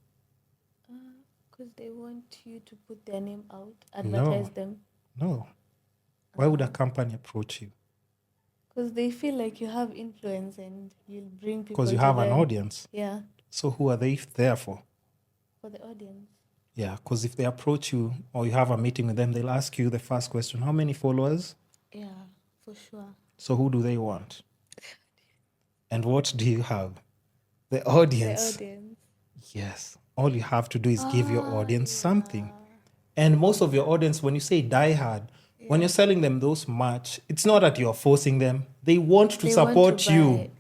Because they want you to put their name out, advertise them. No. Why would a company approach you? Because they feel like you have influence and you'll bring people. Because you have an audience. Yeah. So who are they there for? For the audience. Yeah, because if they approach you or you have a meeting with them, they'll ask you the first question, how many followers? Yeah, for sure. So who do they want? And what do you have? The audience. The audience. Yes. All you have to do is give your audience something. And most of your audience, when you say die hard, when you're selling them those merch, it's not that you're forcing them. They want to support you.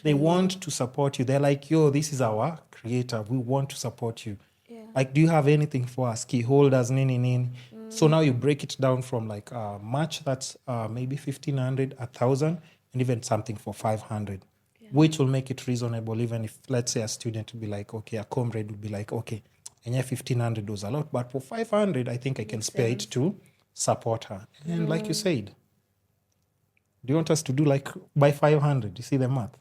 They want to support you. They're like, yo, this is our creator. We want to support you. Yeah. Like, do you have anything for us? Key holders, nini. So now you break it down from like merch that's maybe 1,500, 1,000, and even something for 500, which will make it reasonable. Even if, let's say, a student would be like, okay, a comrade would be like, okay, and 1,500 was a lot, but for 500, I think I can spare it to support her. And like you said, do you want us to do like by 500? You see the math?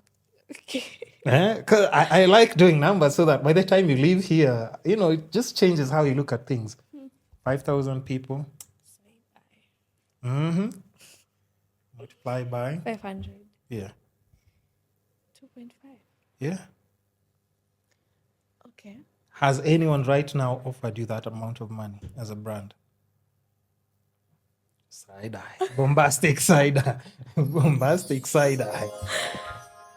Okay. Because I like doing numbers so that by the time you leave here, it just changes how you look at things. 5,000 people. Multiply by 500. Yeah. 2.5. Yeah. Okay. Has anyone right now offered you that amount of money as a brand? Side eye. Bombastic side eye. Bombastic side eye.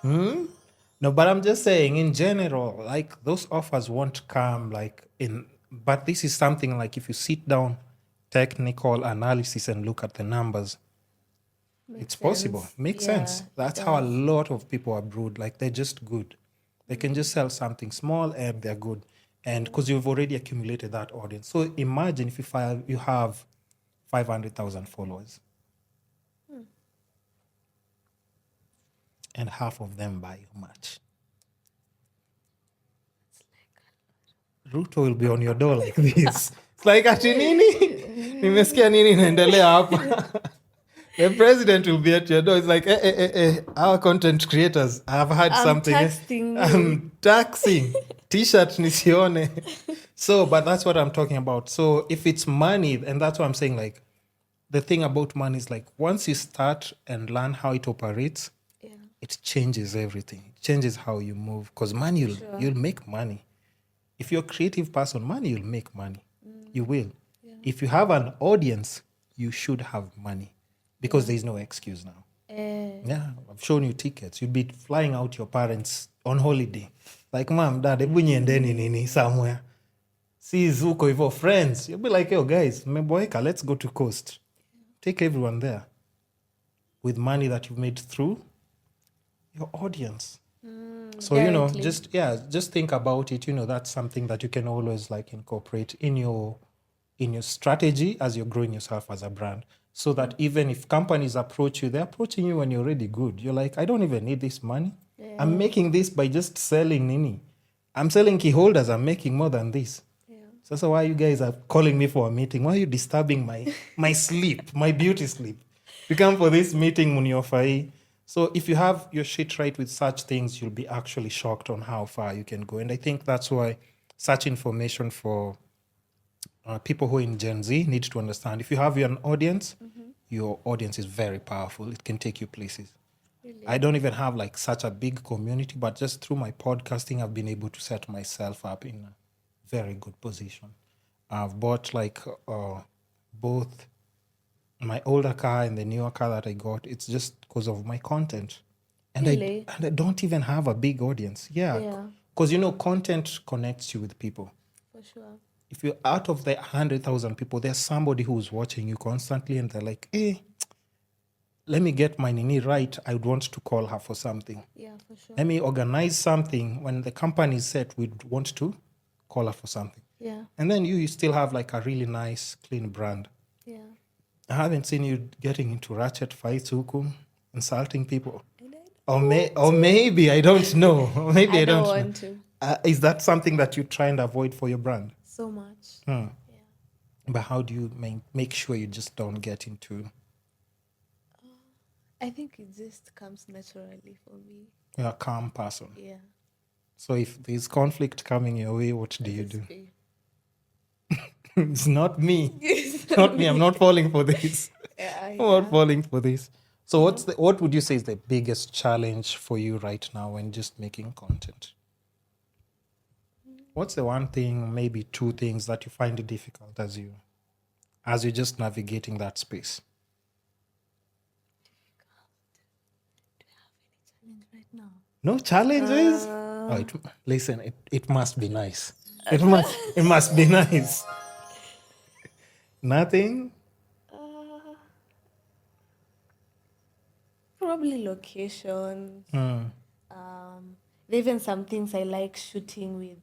No, but I'm just saying in general, like those offers won't come but this is something like if you sit down, technical analysis and look at the numbers, it's possible. Makes sense. That's how a lot of people abroad, like they're just good. They can just sell something small and they're good. And because you've already accumulated that audience. So imagine if you have 500,000 followers. And half of them buy your merch. Ruto will be on your door like this. It's like, ati nini? Nimesikia nini inaendelea hapa? The president will be at your door. It's like, our content creators, I've had I'm something. taxing you. I'm taxing. T-shirt nisione. So, but that's what I'm talking about. So if it's money, and that's what I'm saying, like, the thing about money is like, once you start and learn how it operates, Yeah. it changes everything. It changes how you move. Because money, you'll make money. If you're a creative person, money, you'll make money. You will. Yeah. If you have an audience, you should have money. Because there's no excuse now. Yeah, I've shown you tickets. You'd be flying out your parents on holiday. Like, mom, dad, ebu niendeni nini somewhere. See Zuko hivyo friends. You'll be like, yo, guys, mmeboeka, let's go to coast. Take everyone there. With money that you've made through your audience. So, directly. just think about it. That's something that you can always like incorporate in your strategy as you're growing yourself as a brand. So that even if companies approach you, they're approaching you when you're already good. You're like, I don't even need this money. I'm making this by just selling nini. I'm selling key holders. I'm making more than this. So why you guys are calling me for a meeting? Why are you disturbing my sleep, my beauty sleep? You come for this meeting, Muniofai. So if you have your shit right with such things, you'll be actually shocked on how far you can go. And I think that's why such information for people who are in Gen Z need to understand. If you have an audience, your audience is very powerful. It can take you places. Really? I don't even have like such a big community, but just through my podcasting, I've been able to set myself up in a very good position. I've bought like both my older car and the newer car that I got. It's just because of my content. And Really? I don't even have a big audience. Yeah. Because, content connects you with people. For sure. If you're out of the 100,000 people, there's somebody who's watching you constantly and they're like, hey, let me get my nini right. I would want to call her for something. Yeah, for sure. Let me organize something. When the company is set, we'd want to call her for something. Yeah. And then you still have like a really nice, clean brand. Yeah. I haven't seen you getting into ratchet fights, huku, insulting people. Or maybe, I don't know. Maybe I don't want to. Is that something that you try and avoid for your brand? So much. Yeah. But how do you make sure you just don't get into... I think it just comes naturally for me. You're a calm person. Yeah. So if there's conflict coming your way, what do you do? It's not me. It's not me. I'm not falling for this. I'm not falling for this. So what would you say is the biggest challenge for you right now when just making content? What's the one thing, maybe two things that you find it difficult as you're just navigating that space? Do you have any challenge right now? No challenges? Listen, it must be nice. It must be nice. Nothing? Probably locations. Even some things I like shooting with,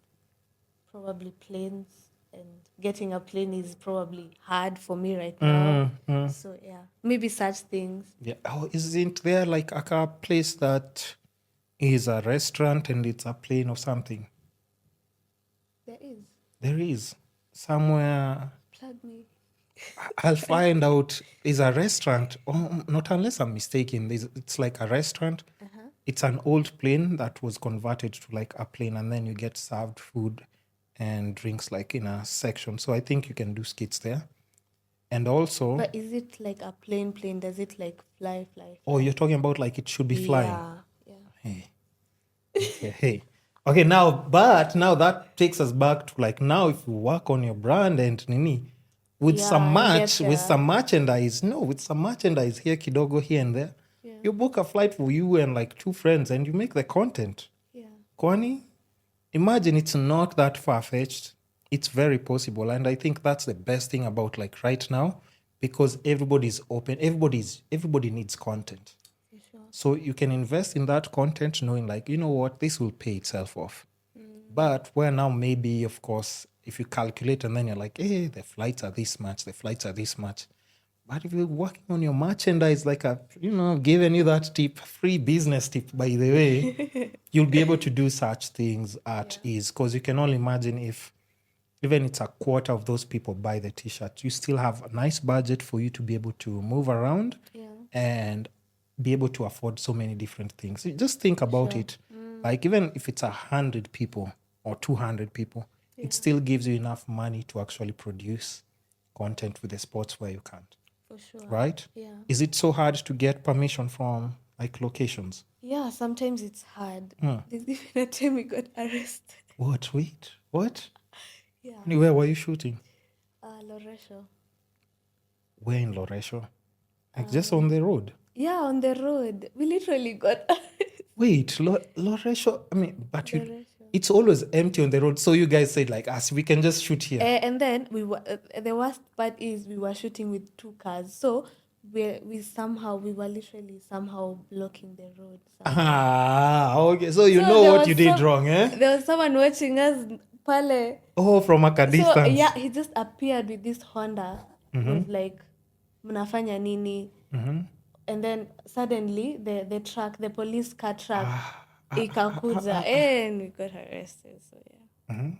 probably planes, and getting a plane is probably hard for me right now. So yeah, maybe such things. Yeah. Oh, isn't there like a car place that is a restaurant and it's a plane or something? There is. Somewhere. Plug me. I'll find out. Is a restaurant. Oh, not unless I'm mistaken. It's like a restaurant. It's an old plane that was converted to like a plane, and then you get served food and drinks like in a section. So I think you can do skits there. And also... But is it like a plane? Does it like fly? Oh, you're talking about like it should be flying? Yeah. Hey. Okay, now that takes us back to like, now if you work on your brand and nini, with some merchandise here, kidogo here and there, you book a flight for you and like two friends and you make the content. Yeah. Kwani, imagine it's not that far-fetched. It's very possible. And I think that's the best thing about like right now, because everybody's open. Everybody needs content. Sure. So you can invest in that content knowing like, you know what, this will pay itself off. But where now maybe, of course, if you calculate and then you're like, hey, the flights are this much. But if you're working on your merchandise, like giving you that tip, free business tip, by the way, you'll be able to do such things at ease. Because you can only imagine if even it's a quarter of those people buy the t-shirt, you still have a nice budget for you to be able to move around and be able to afford so many different things. Just think about it. Like even if it's 100 people or 200 people, it still gives you enough money to actually produce content with the sports where you can't. For sure. Right? Yeah. Is it so hard to get permission from like locations? Yeah, sometimes it's hard. There's even a time we got arrested. What? Wait. What? Yeah. Where were you shooting? Loresho. Where in Loresho? Like just on the road? Yeah, on the road. We literally got arrested. Wait, Loresho? I mean, but Loresho. it's always empty on the road. So you guys said like, us, we can just shoot here. And then we were. The worst part is we were shooting with 2 cars. So we were literally somehow blocking the road. Okay. So you know what you did wrong, eh? There was someone watching us, pale. Oh, from a distance. So yeah, he just appeared with this Honda. Was like, mnafanya nini? And then suddenly the police car truck ikakuja and we got arrested. So yeah.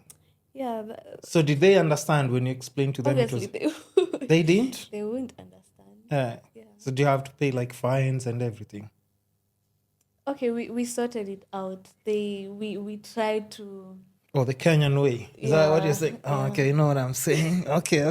Yeah. So did they understand when you explained to them? Obviously they didn't? They wouldn't understand. Yeah. So do you have to pay like fines and everything? Okay, we sorted it out. We tried to. Oh, the Kenyan way. Is that what you're saying? Oh, okay, you know what I'm saying? Okay.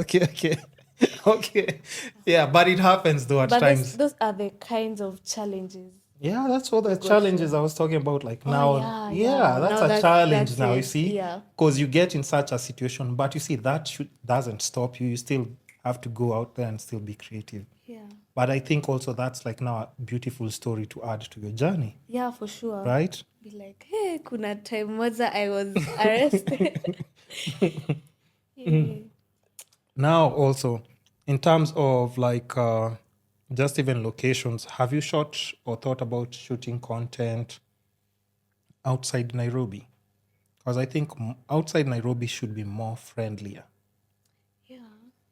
Okay. Yeah, but it happens though at times. Those are the kinds of challenges. Yeah, that's what the challenges I was talking about. Like now, that's now a challenge now, you it. see? Yeah. Because you get in such a situation, but you see, that doesn't stop you. You still have to go out there and still be creative. Yeah. But I think also that's like now a beautiful story to add to your journey. Yeah, for sure. Right? Be like, hey, kuna time moja I was arrested. Now also, in terms of like just even locations, have you shot or thought about shooting content outside Nairobi? Because I think outside Nairobi should be more friendlier. Yeah.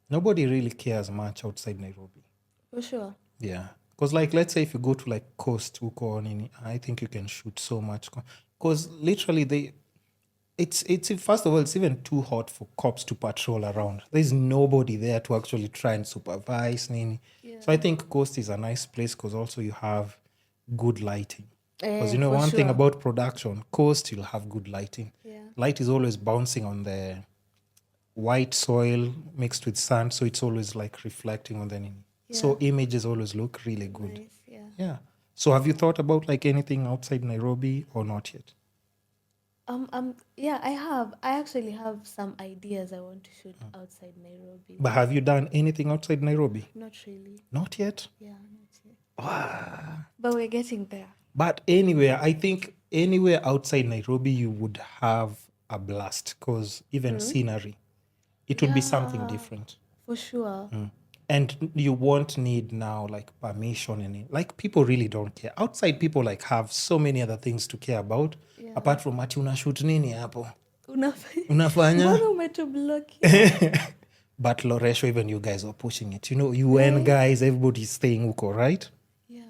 Nobody really cares much outside Nairobi. For sure. Yeah. Because like, let's say if you go to like coast, uko nini, I think you can shoot so much. Because literally it's first of all, it's even too hot for cops to patrol around. There's nobody there to actually try and supervise nini. Yeah. So I think coast is a nice place because also you have good lighting. Because one thing about production, coast, you'll have good lighting. Yeah. Light is always bouncing on the white soil mixed with sand, so it's always like reflecting on the nini. Yeah. So images always look really good. Nice, yeah. So have you thought about like anything outside Nairobi or not yet? Yeah, I have. I actually have some ideas I want to shoot outside Nairobi. But have you done anything outside Nairobi? Not really. Not yet? Yeah, not yet. Wow. But we're getting there. But anywhere, I think anywhere outside Nairobi, you would have a blast because even scenery, it would be something different. For sure. And you won't need now like permission and like people really don't care. Outside people like have so many other things to care about apart from ati unashoot nini hapo. Unafanya? Mbona umetublock? But Loresho, even you guys are pushing it. UN guys, everybody's staying huko, right? Yeah.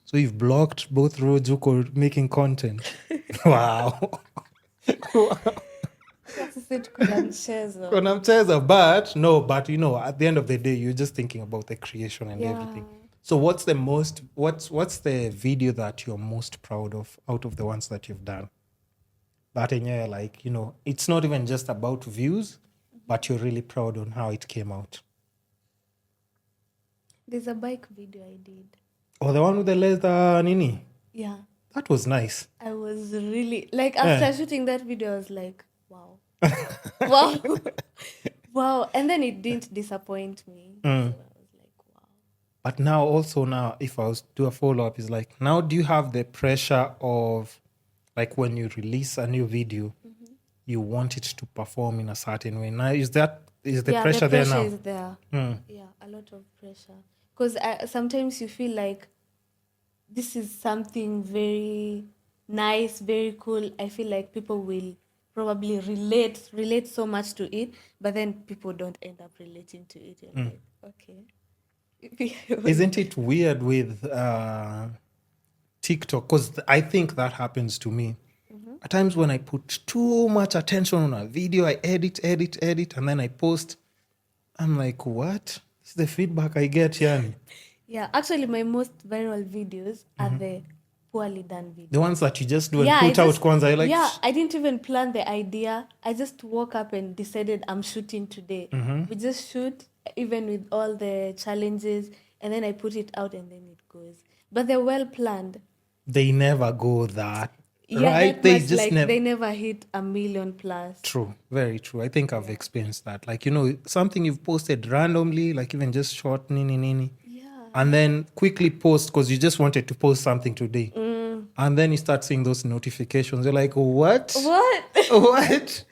So you've blocked both roads huko making content. Wow. Kuna mchezo, but at the end of the day, you're just thinking about the creation and everything. So what's the video that you're most proud of out of the ones that you've done? That like, it's not even just about views, but you're really proud on how it came out. There's a bike video I did. Oh, the one with the leather nini? Yeah. That was nice. I was really, like, after shooting that video, I was like, wow. Wow. And then it didn't disappoint me. So I was like, wow. But now, if I was to do a follow-up, is like, now do you have the pressure of, like, when you release a new video, you want it to perform in a certain way? Now, is the pressure there now? The pressure is there. Yeah, a lot of pressure. Because sometimes you feel like this is something very nice, very cool. I feel like people will probably relate so much to it, but then people don't end up relating to it. You're like, okay. Isn't it weird with TikTok? Because I think that happens to me. At times when I put too much attention on a video, I edit, and then I post. I'm like, what? This is the feedback I get, yani. Yeah, actually, my most viral videos are the poorly done videos. The ones that you just do and Yeah, put out kwanza, you're like, yeah, I didn't even plan the idea. I just woke up and decided I'm shooting today. We just shoot, even with all the challenges, and then I put it out and then it goes. But they're well planned. they never go that, Yeah, right? that They much, just like never. they never hit 1 million plus. True, very true. I think I've experienced that. Like, something you've posted randomly, like even just short, nini, nini. Yeah. And then quickly post because you just wanted to post something today. And then you start seeing those notifications. You're like, what? What? What?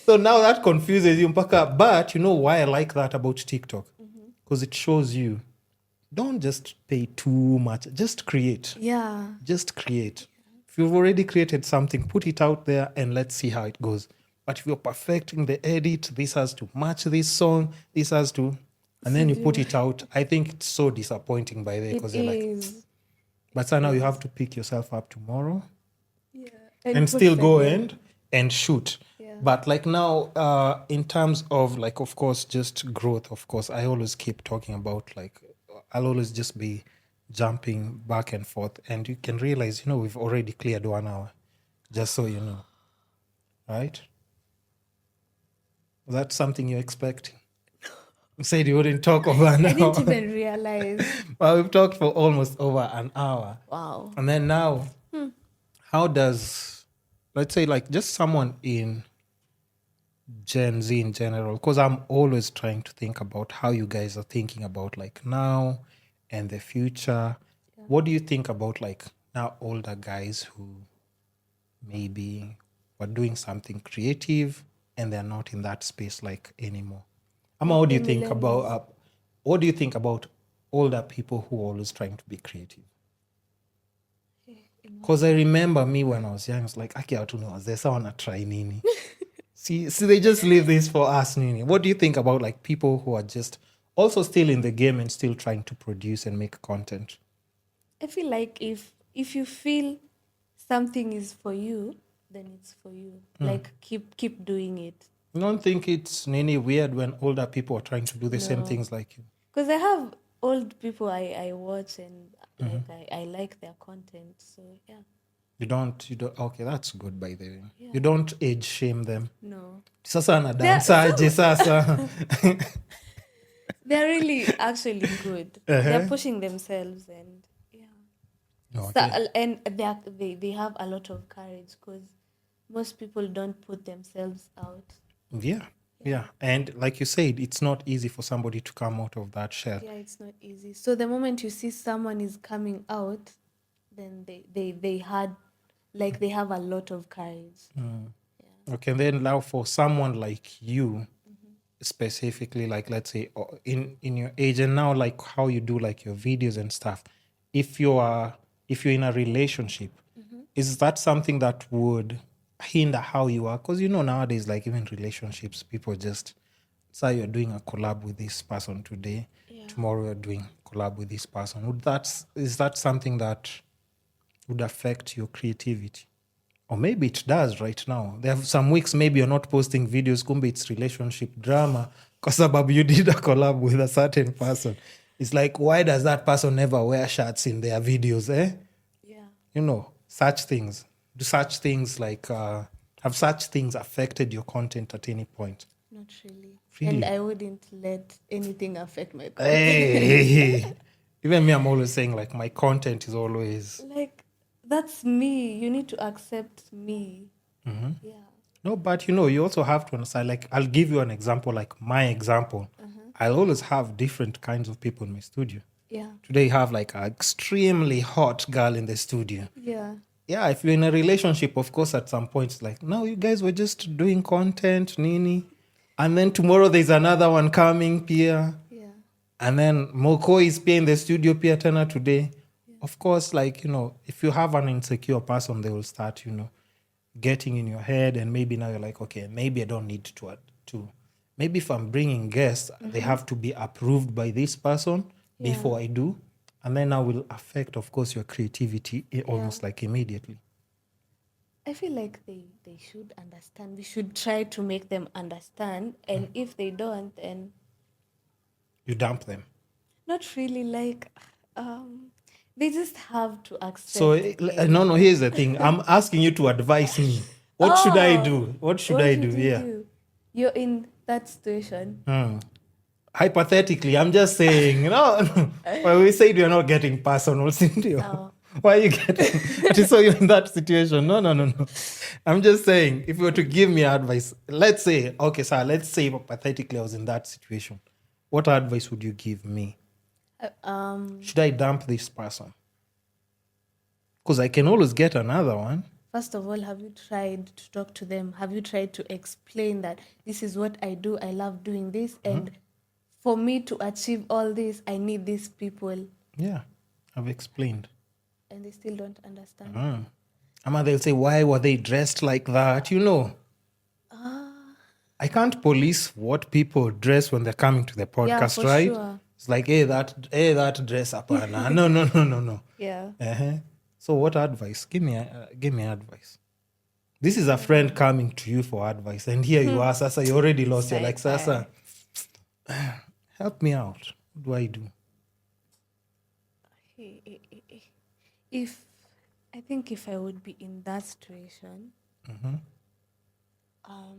So now that confuses you. But you know why I like that about TikTok? Because it shows you, don't just pay too much. Just create. Yeah. Just create. If you've already created something, put it out there and let's see how it goes. But if you're perfecting the edit, this has to match this song, this has to, and then you put it out. I think it's so disappointing by there because It you're like, is. but so now you have to pick yourself up tomorrow Yeah. and push still go again. and shoot. Yeah. But like now, in terms of like, of course, just growth, of course, I always keep talking about like, I'll always just be jumping back and forth. And you can realize, we've already cleared 1 hour, just so you know. Right? That's something you're expecting. You said you wouldn't talk over an hour. I didn't even realize. Well, we've talked for almost over an hour. Wow. And then now, how does, let's say, like just someone in Gen Z in general, because I'm always trying to think about how you guys are thinking about like now and the future. Yeah. What do you think about like now older guys who maybe were doing something creative and they're not in that space like anymore? What do you think about older people who are always trying to be creative? Because I remember me when I was young, I was like, "Aki watu wazee wanna try nini?" See, they just leave this for us, nini. What do you think about like people who are just also still in the game and still trying to produce and make content? I feel like if you feel something is for you, then it's for you. Like keep doing it. You don't think it's nini weird when older people are trying to do the same things like you? Because I have old people I watch and like I like their content. So yeah. You don't okay, that's good by the way. Yeah. You don't age shame them. No. Sasa na dansaje sasa. They're really actually good. They're pushing themselves and yeah. Okay. So, and they have a lot of courage because most people don't put themselves out. Yeah. And like you said, it's not easy for somebody to come out of that shell. Yeah, it's not easy. So the moment you see someone is coming out, then they have a lot of courage. Yeah. Okay, then now for someone like you, specifically, like let's say in your age and now like how you do like your videos and stuff, if you're in a relationship, is that something that would hinder how you are? Because nowadays, like even relationships, people just say you're doing a collab with this person today, tomorrow you're doing collab with this person. Is that something that would affect your creativity? Or maybe it does right now. There are some weeks maybe you're not posting videos, kumbe it's relationship drama because you did a collab with a certain person. It's like, why does that person never wear shirts in their videos, eh? Yeah. Such things. Do such things like, have such things affected your content at any point? Not really. And I wouldn't let anything affect my content. Hey. Even me, I'm always saying like my content is always... Like, that's me. You need to accept me. Yeah. No, but you also have to understand, like, I'll give you an example, like my example. I'll always have different kinds of people in my studio. Yeah. Today, you have like an extremely hot girl in the studio. Yeah. Yeah, if you're in a relationship, of course, at some point, it's like, no, you guys were just doing content, nini. And then tomorrow there's another one coming, Pia. Yeah. And then Mohkoi is Pia in the studio, Pia Tena today. Yeah. Of course, like, if you have an insecure person, they will start, getting in your head. And maybe now you're like, okay, maybe I don't need to maybe if I'm bringing guests, they have to be approved by this person before I do. And then that will affect, of course, your creativity almost like immediately. I feel like they should understand. We should try to make them understand. And if they don't, then... You dump them. Not really. Like, They just have to So, accept it. no, here's the thing. I'm asking you to advise me. What should I Oh, do? What should what I do? should you Yeah. do? You're in that situation. Hypothetically, I'm just saying, well, we said we're not getting personal, Cynthia. Oh. Why are you getting? At least so you're in that situation. No. I'm just saying, if you were to give me advice, let's say, okay, sir, let's say hypothetically I was in that situation. What advice would you give me? Should I dump this person? Because I can always get another one. First of all, have you tried to talk to them? Have you tried to explain that this is what I do? I love doing this. And for me to achieve all this, I need these people. Yeah, I've explained. And they still don't understand. Ama, they'll say, why were they dressed like that? I can't police what people dress when they're coming to the podcast, for right? sure. It's like, hey, that dress up. No. Yeah. So what advice? Give me advice. This is a friend coming to you for advice. And here you are, Sasa, you already lost. You're like, Sasa, help me out. What do I do? I think if I would be in that situation, I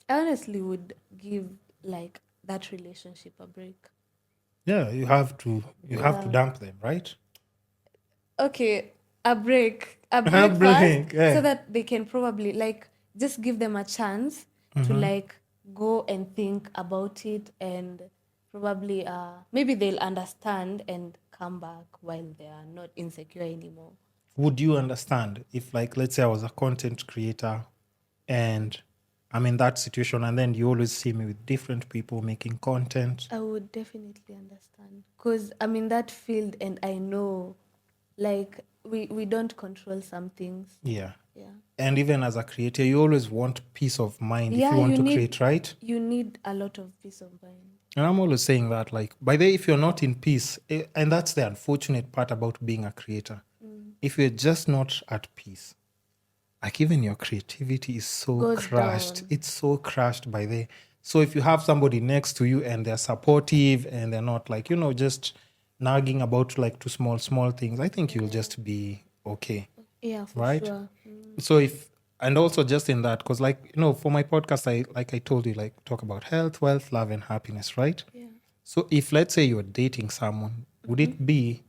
honestly would give like that relationship a break. Yeah, you have to dump them, right? Okay, a break break, first, yeah. so that they can probably like just give them a chance to like go and think about it, and probably maybe they'll understand and come back while they are not insecure anymore. Would you understand if, like, let's say I was a content creator and I'm in that situation, and then you always see me with different people making content? I would definitely understand, because I'm in that field and I know like we don't control some things. Yeah. Yeah. And even as a creator, you always want peace of mind if you want to create, right? You need a lot of peace of mind. And I'm always saying that, like, by the way, if you're not in peace, and that's the unfortunate part about being a creator, if you're just not at peace, like even your creativity is so Goes crushed. down. It's so crushed by the. So if you have somebody next to you and they're supportive and they're not like, just nagging about like two small things, I think you'll just be okay. Yeah, for right? sure. So and also just in that, because like, for my podcast, I told you, like, talk about health, wealth, love, and happiness, right? Yeah. So if, let's say, you're dating someone, would it be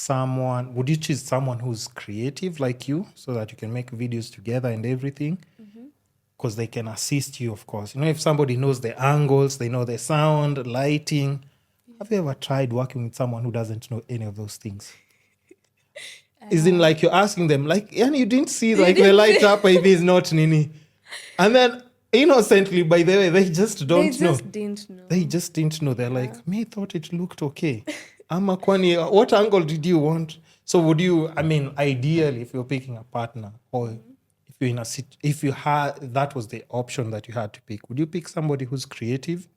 would you choose someone who's creative like you so that you can make videos together and everything? Because they can assist you, of course. If somebody knows the angles, they know the sound, lighting. Have you ever tried working with someone who doesn't know any of those things? Is in like you're asking them, like, and you didn't see like the light up, maybe is not Nini. And then innocently, by the way, they just don't know. Didn't know. They just didn't know. They're like, me thought it looked okay. Ama kwani, what angle did you want? So would you, ideally, if you're picking a partner, or if you're in if you had, that was the option that you had to pick, would you pick somebody who's creative?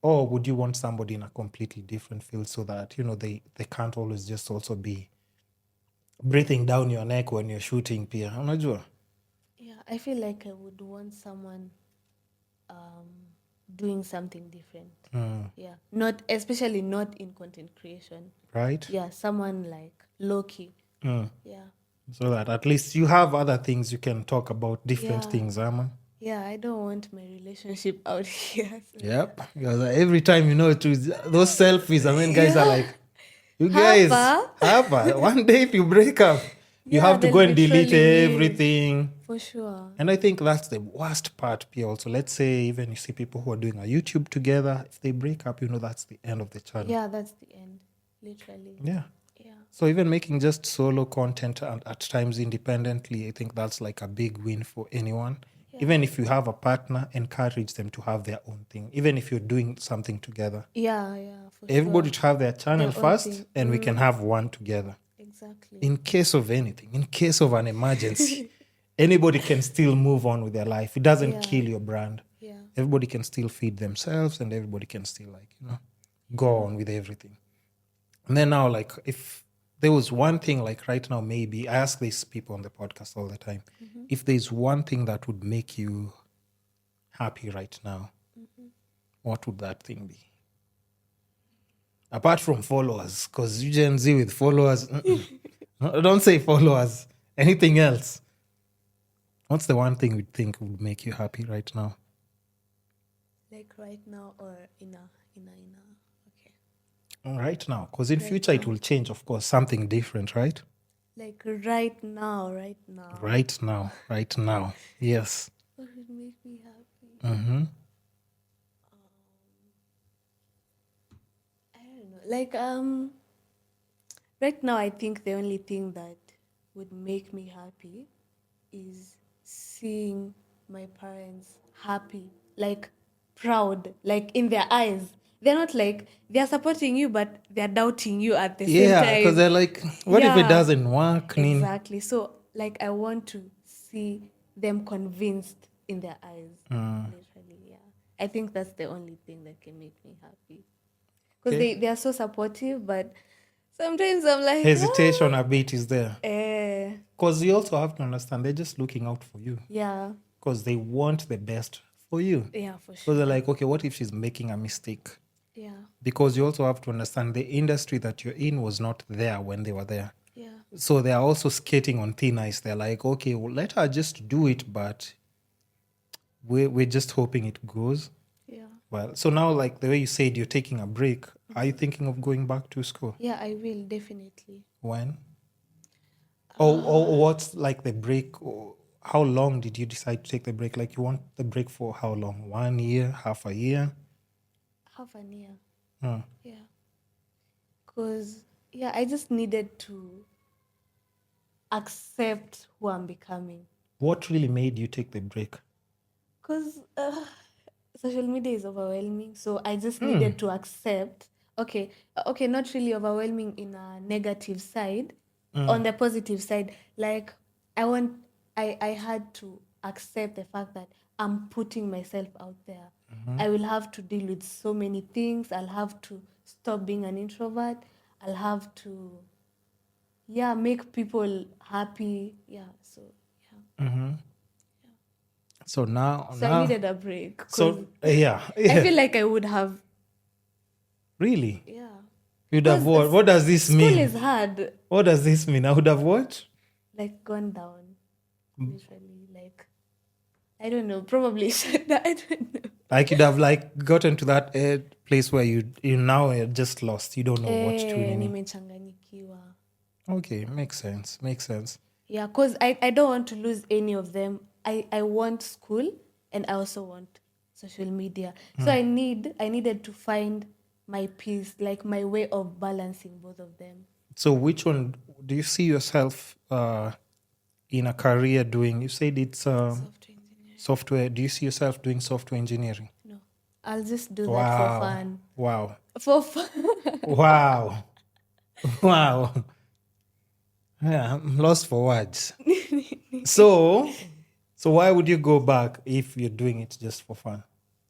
Or would you want somebody in a completely different field so that, they can't always just also be breathing down your neck when you're shooting pia? Unajua? Yeah, I feel like I would want someone doing something different. Yeah, especially not in content creation. Right? Yeah, someone like low-key. Yeah. So that at least you have other things you can talk about, different Yeah. things, Ama. Yeah, I don't want my relationship out here. So. Yep. Because every time, those selfies, guys are like, you guys, Hapa. one day if you break up, you have to they'll go and be delete trolling you. everything. For sure. And I think that's the worst part, Pia. Also, let's say even you see people who are doing a YouTube together, if they break up, that's the end of the channel. Yeah, that's the end, literally. Yeah. Yeah. So even making just solo content and at times independently, I think that's like a big win for anyone. Yeah. Even if you have a partner, encourage them to have their own thing. Even if you're doing something together. Yeah, for Everybody sure. to have their channel Their first, and we can have one together. Exactly. In case of anything, in case of an emergency, anybody can still move on with their life. It doesn't kill your brand. Yeah. Everybody can still feed themselves, and everybody can still go on with everything. And then now, like, if there was one thing, like right now, maybe I ask these people on the podcast all the time, if there's one thing that would make you happy right now, what would that thing be? Apart from followers, because you Gen Z with followers, don't say followers. Anything else? What's the one thing you think would make you happy right now? Like right now or in a okay. Right now, because in future it will change, of course, something different, right? Like right now. Right now. Yes. What would make me happy? Mm-hmm. I don't know. Like right now I think the only thing that would make me happy is seeing my parents happy, like proud, like in their eyes. They're not like they're supporting you, but they're doubting you at the same Yeah, time. because they're like, what if it Yeah. doesn't work? Exactly. So, like, I want to see them convinced in their eyes. Literally, yeah. I think that's the only thing that can make me happy. Because they are so supportive, but sometimes I'm like, Hesitation a bit is there. eh, Because you also have to understand they're just looking out for you. yeah, Because they want the best for you. yeah, for So sure. they're like, okay, what if she's making a mistake? Yeah, Because you also have to understand the industry that you're in was not there when they were there. yeah, So they are also skating on thin ice. They're like, okay, well, let her just do it, but we're just hoping it goes yeah. well. So now, like the way you said, you're taking a break. Are you thinking of going back to school? Yeah, I will, definitely. When? Or what's like the break? Or how long did you decide to take the break? Like you want the break for how long? 1 year, half a year? Half an year. Hmm. Yeah. Because, yeah, I just needed to accept who I'm becoming. What really made you take the break? Because social media is overwhelming. So I just needed to accept, okay, not really overwhelming in a negative side. On the positive side, like I had to accept the fact that I'm putting myself out there. I will have to deal with so many things. I'll have to stop being an introvert. I'll have to, yeah, make people happy. Yeah, so yeah. So now, So I needed a break. 'Cause so yeah. I feel like I would have, Really? yeah. You'd have 'Cause what? What does this School mean? is hard. What does this mean? I would have what? Like gone down, literally. Like I don't know. Probably said that. I don't know. Like you'd have like gotten to that place where you now are just lost. You don't know what to do anymore. Nimechanganyikiwa. Okay, makes sense. Yeah, because I don't want to lose any of them. I want school and I also want social media. So I needed to find my peace, like my way of balancing both of them. So which one do you see yourself in a career doing? You said it's Software engineering. software. Do you see yourself doing software engineering? No, I'll just do that for fun. Wow. For fun. Wow. Wow. Yeah, I'm lost for words. So why would you go back if you're doing it just for fun?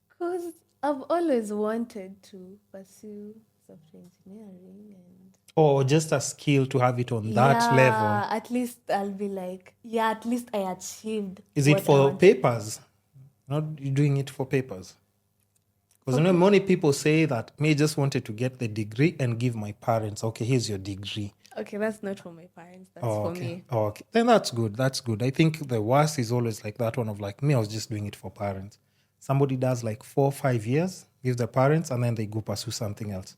Because I've always wanted to pursue software engineering and Or just a skill to have it on that level? at least I'll be like, yeah, at least I achieved. Is it what I for wanted. papers? Not you doing it for papers? Because many people say that me just wanted to get the degree and give my parents, okay, here's your degree. Okay, that's not for my parents. That's for me. Okay. Then that's good. I think the worst is always like that one of like me, I was just doing it for parents. Somebody does like 4 or 5 years, gives the parents, and then they go pursue something else.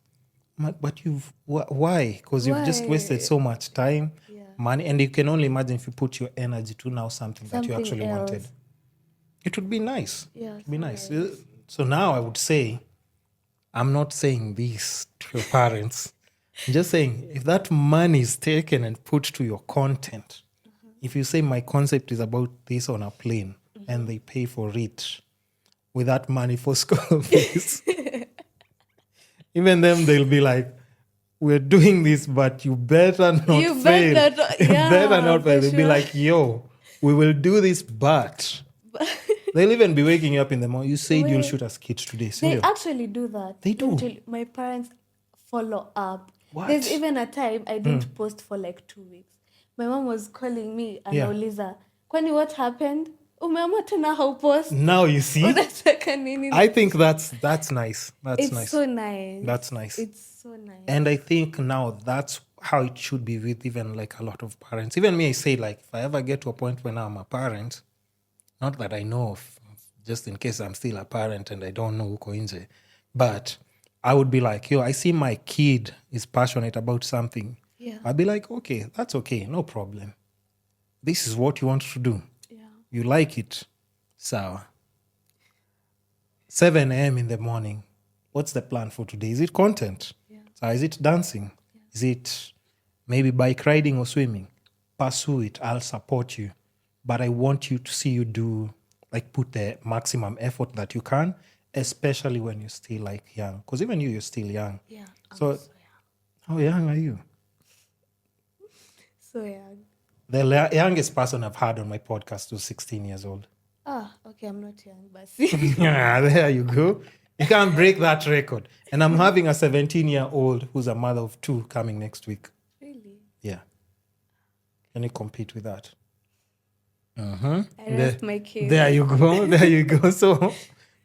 But why? Because you've just wasted so much time, money, and you can only imagine if you put your energy to now something that you actually wanted. It would be nice. Yeah, it would be nice. So now I would say, I'm not saying this to your parents. I'm just saying, if that money is taken and put to your content, if you say my concept is about this on a plane and they pay for it with that money for school fees, even them, they'll be like, we're doing this, but you better not fail. You better not fail. They'll be like, yo, we will do this, but they'll even be waking you up in the morning. You said you'll shoot a skit today. They actually do that. They do. My parents follow up. What? There's even a time I didn't post for like 2 weeks. My mom was calling me and Oliza, kwani what happened? Umeamua tena haupost? Now you see. Unataka nini? I think that's nice. That's It's nice. so nice. That's nice. It's so nice. And I think now that's how it should be with even like a lot of parents. Even me, I say like, if I ever get to a point when I'm a parent, not that I know of, just in case I'm still a parent and I don't know uko nje, but I would be like, I see my kid is passionate about something. Yeah. I'd be like, okay, that's okay, no problem. This is what you want to do. Yeah. You like it. So 7 a.m. in the morning. What's the plan for today? Is it content? Yeah. So is it dancing? Yeah. Is it maybe bike riding or swimming? Pursue it. I'll support you. But I want you to see you do, like, put the maximum effort that you can, especially when you're still like young. Because even you're still young. Yeah. So young. how young are you? So young. The youngest person I've had on my podcast was 16 years old. Okay, I'm not young, but see. Yeah, there you go. You can't break that record. And I'm having a 17-year-old who's a mother of 2 coming next week. Really? Yeah. Can you compete with that? I rest my case. There you go. There you go. So,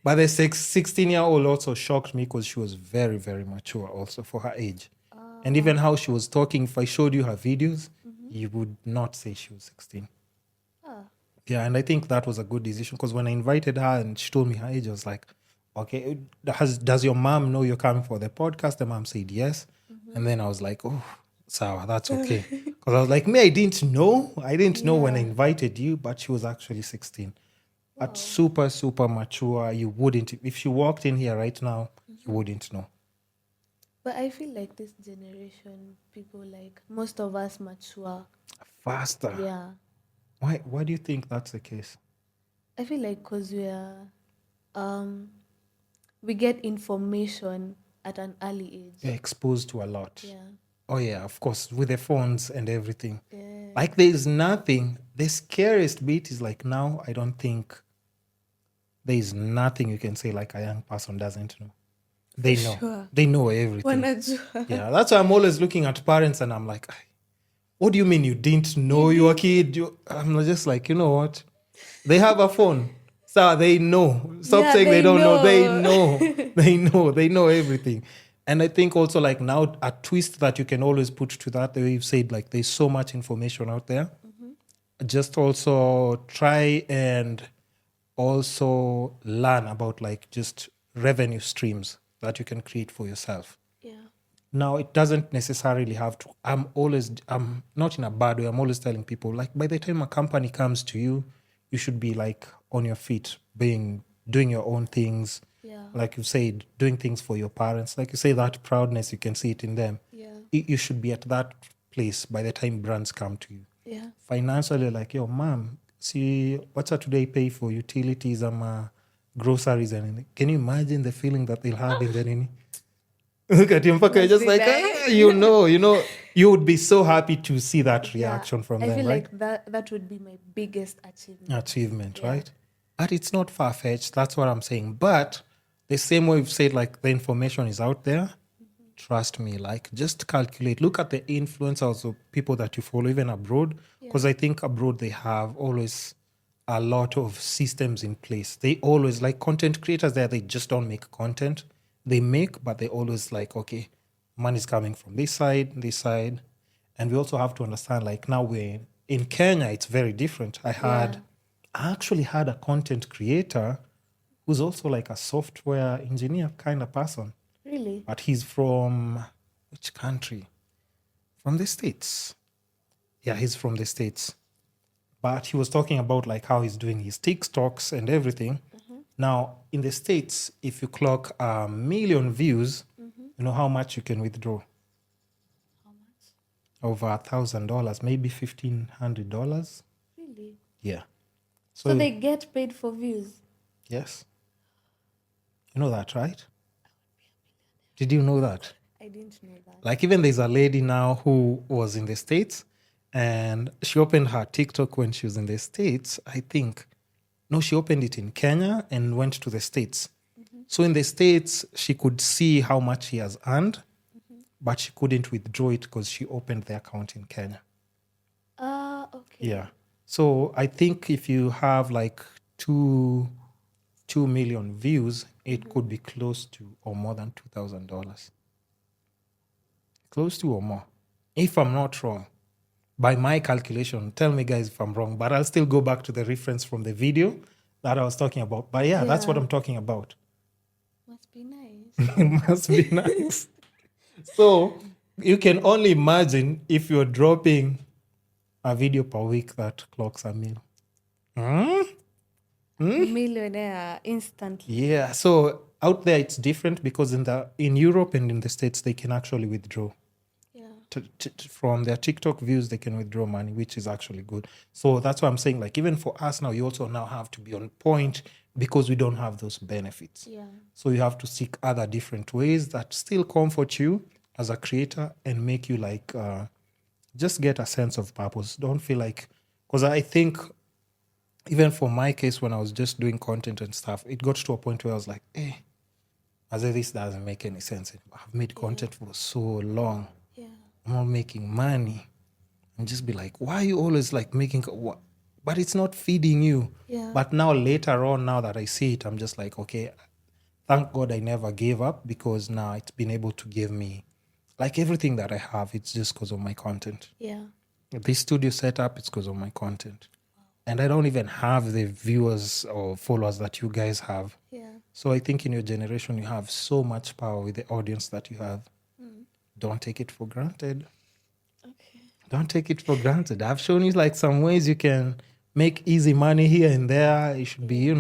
but the 16-year-old also shocked me because she was very, very mature also for her age. And even how she was talking, if I showed you her videos, you would not say she was 16. Yeah, and I think that was a good decision because when I invited her and she told me her age, I was like, okay, does your mom know you're coming for the podcast? The mom said yes. And then I was like, oh, Sawa, that's okay. Because I was like, I didn't know. I didn't know when I invited you, but she was actually 16. Wow. But super, super mature. You wouldn't, if she walked in here right now, you wouldn't know. But I feel like this generation, people like, most of us mature. Faster. Yeah. Why do you think that's the case? I feel like because we get information at an early age. You're exposed to a lot. Yeah. Oh yeah, of course, with the phones and everything. Yeah. Like there's nothing. The scariest bit is like now, I don't think there's nothing you can say like a young person doesn't know. They know. Sure. They know everything. Yeah, that's why I'm always looking at parents and I'm like, what do you mean you didn't know your kid? I'm just like, you know what? They have a phone. So they know. Stop saying they don't know. They know. They know everything. And I think also like now a twist that you can always put to that, the way you've said, like there's so much information out there. Just also try and also learn about like just revenue streams that you can create for yourself. Yeah. Now, it doesn't necessarily have to. I'm not in a bad way. I'm always telling people, like, by the time a company comes to you, you should be like on your feet, doing your own things. Yeah. Like you said, doing things for your parents. Like you say, that proudness, you can see it in them. Yeah. You should be at that place by the time brands come to you. Yeah. Financially, like, yo, mom, see, what's a today pay for utilities and groceries and anything? Can you imagine the feeling that they'll have in the Look at him, just like, you would be so happy to see that reaction from them, right? I feel like that would be my biggest achievement. Right? But it's not far-fetched, that's what I'm saying. But the same way we've said, like, the information is out there, trust me, like, just calculate. Look at the influencers of people that you follow, even abroad, because I think abroad they have always a lot of systems in place. They always, like content creators there, they just don't make content. They make, but they always like, okay, money's coming from this side. And we also have to understand, like now we're in Kenya, it's very different. I actually had a content creator who's also like a software engineer kind of person. Really? But he's from which country? From the States. Yeah, he's from the States. But he was talking about like how he's doing his TikToks and everything. Now, in the States, if you clock 1 million views, you know how much you can withdraw? How much? Over $1,000, maybe $1,500. Really? Yeah. So they get paid for views? Yes. You know that, right? Did you know that? I didn't know that. Like even there's a lady now who was in the States and she opened her TikTok when she was in the States, I think. No, she opened it in Kenya and went to the States. So in the States, she could see how much she has earned, but she couldn't withdraw it because she opened the account in Kenya. Okay. Yeah. So I think if you have like 2 million views, it could be close to or more than $2,000. close to or more. If I'm not wrong, by my calculation, tell me guys if I'm wrong, but I'll still go back to the reference from the video that I was talking about. But yeah, that's what Yeah. I'm talking about. Must be nice. It must be nice. So you can only imagine if you're dropping a video per week that clocks a mil. Millionaire instantly. Yeah. So out there it's different because in Europe and in the States they can actually withdraw. Yeah. From their TikTok views, they can withdraw money, which is actually good. So that's why I'm saying, like, even for us now, you also now have to be on point because we don't have those benefits. Yeah. So you have to seek other different ways that still comfort you as a creator and make you like just get a sense of purpose. Don't feel like, because I think even for my case, when I was just doing content and stuff, it got to a point where I was like, as if this doesn't make any sense. I've made content for so long. Yeah. I'm not making money. And just be like, why are you always like making what? But it's not feeding you. Yeah. But now later on, now that I see it, I'm just like, okay, thank God I never gave up because now it's been able to give me like everything that I have. It's just because of my content. Yeah. This studio setup, it's because of my content. And I don't even have the viewers or followers that you guys have. Yeah. So I think in your generation, you have so much power with the audience that you have. Don't take it for granted. Okay. Don't take it for granted. I've shown you like some ways you can make easy money here and there. You should be,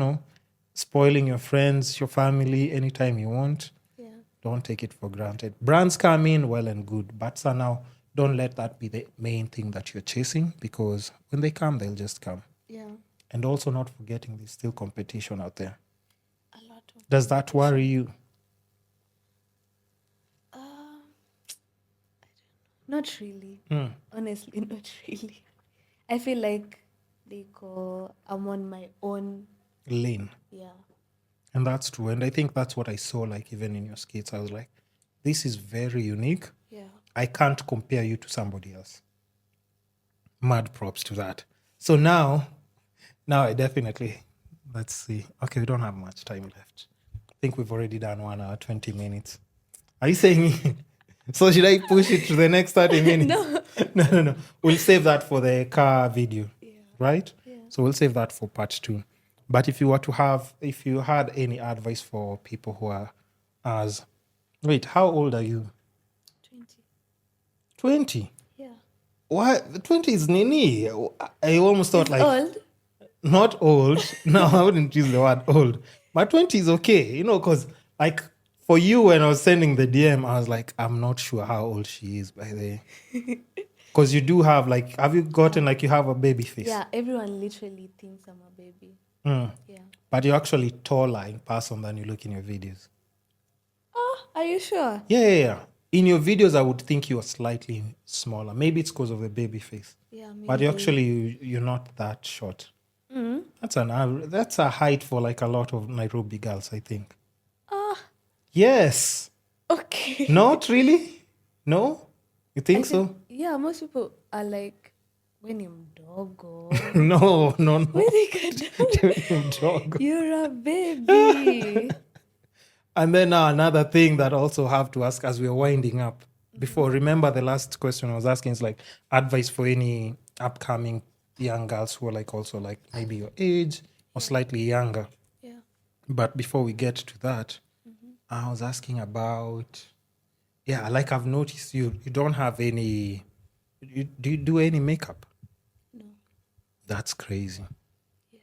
spoiling your friends, your family anytime you want. Yeah. Don't take it for granted. Brands come in, well and good. But so now, don't let that be the main thing that you're chasing because when they come, they'll just come. Yeah. And also not forgetting there's still competition out there. A lot of. Does that worry you? Not really. Honestly, not really. I feel like I'm on my own. Lane. Yeah. And that's true. And I think that's what I saw, like, even in your skits. I was like, this is very unique. Yeah. I can't compare you to somebody else. Mad props to that. So now I definitely, let's see. Okay, we don't have much time left. I think we've already done 1 hour, 20 minutes. Are you saying, so should I push it to the next 30 minutes? No. We'll save that for the car video, right? Yeah. So we'll save that for part 2. But if you had any advice for people who are wait, how old are you? 20. 20? Yeah. What? 20 is nini. I almost thought like Old? not old. No, I wouldn't use the word old. But 20 is okay, because like for you, when I was sending the DM, I was like, I'm not sure how old she is by the because you do have like, have you gotten like you have a baby face? Yeah, everyone literally thinks I'm a baby. Yeah. But you're actually taller in person than you look in your videos. Oh, are you sure? Yeah. In your videos, I would think you are slightly smaller. Maybe it's because of the baby face. Yeah, maybe. But you're not that short. Mm-hmm. That's a height for like a lot of Nairobi girls, I think. Ah. Yes. Okay. Not really? No? You think so? Yeah, most people are like, when I'm doggo. No. When they Dog. You're a baby. And then another thing that I also have to ask as we're winding up. Before, remember the last question I was asking is like advice for any upcoming young girls who are like also like maybe your age or slightly younger. Yeah. But before we get to that, I was asking about, like I've noticed you don't have any, do you do any makeup? No. That's crazy. Yeah.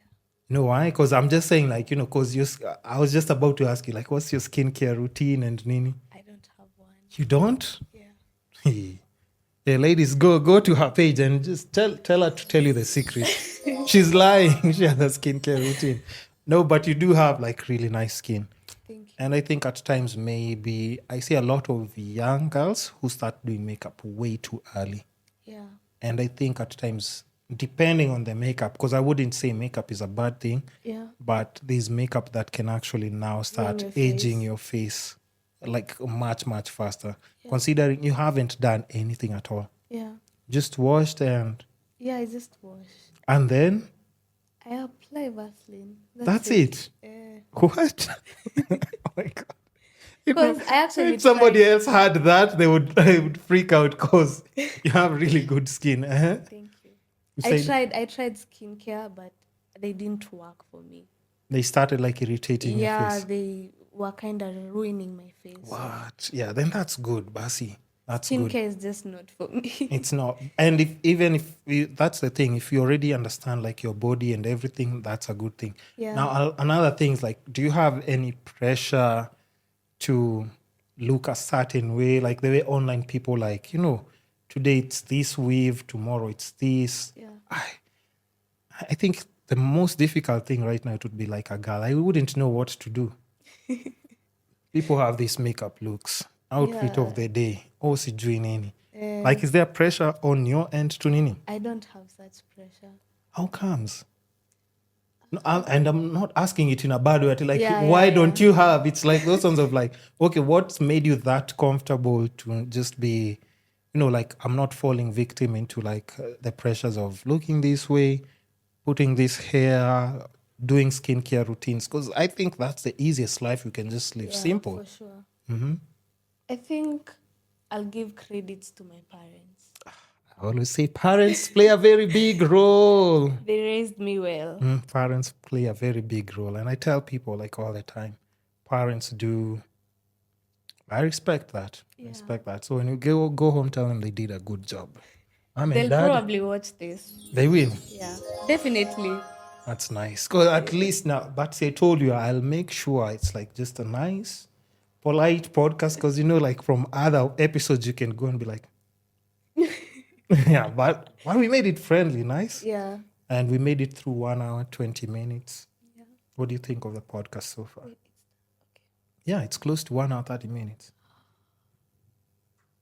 No, why? Because I'm just saying like, because I was just about to ask you like, what's your skincare routine and nini? I don't have one. You don't? Yeah. Yeah, ladies, go to her page and just tell her to tell you the secret. She's lying. She has a skincare routine. No, but you do have like really nice skin. Thank you. And I think at times maybe I see a lot of young girls who start doing makeup way too early. Yeah. And I think at times, depending on the makeup, because I wouldn't say makeup is a bad thing, but there's makeup that can actually now start aging your face like much, much faster. Yeah. Considering you haven't done anything at all. Yeah. Just washed and... Yeah, I just wash. And then? I apply Vaseline. That's it? Yeah. What? Oh my God. Because I actually If somebody tried. else had that, they would freak out because you have really good skin. Thank you. You I said tried skincare, but they didn't work for me. they started like irritating your Yeah, face. they were kind of ruining my face. So What? Yeah, then that's good, Basi. That's good. skincare is just not for me. It's not. And that's the thing, if you already understand like your body and everything, that's a good thing. Yeah. Now, another thing is like, do you have any pressure to look a certain way? Like the way online people like, today it's this weave, tomorrow it's this. Yeah. I think the most difficult thing right now, it would be like a girl. I wouldn't know what to do. People have these makeup looks, outfit Yeah. of the day. Oh, sijui nini. Like, is there pressure on your end to nini? I don't have such pressure. How comes? No, and I'm not asking it in a bad way. Like, Yeah, why yeah, don't yeah. you have? It's like those ones of like, okay, what's made you that comfortable to just be, like, I'm not falling victim into like the pressures of looking this way, putting this hair, doing skincare routines? Because I think that's the easiest life you can just live. Yeah, Simple. for sure. I think I'll give credits to my parents. I always say parents play a very big role. They raised me well. Parents play a very big role. And I tell people like all the time, parents do. I respect that. I respect that. So when you go home, tell them they did a good job. They'll Dad, probably watch this. they will. Yeah, definitely. That's nice. Because at least now, but I told you, I'll make sure it's like just a nice, polite podcast. Because, like from other episodes, you can go and be like, yeah, but we made it friendly, nice. Yeah. And we made it through 1 hour, 20 minutes. Yeah. What do you think of the podcast so far? Okay. Yeah, it's close to 1 hour, 30 minutes.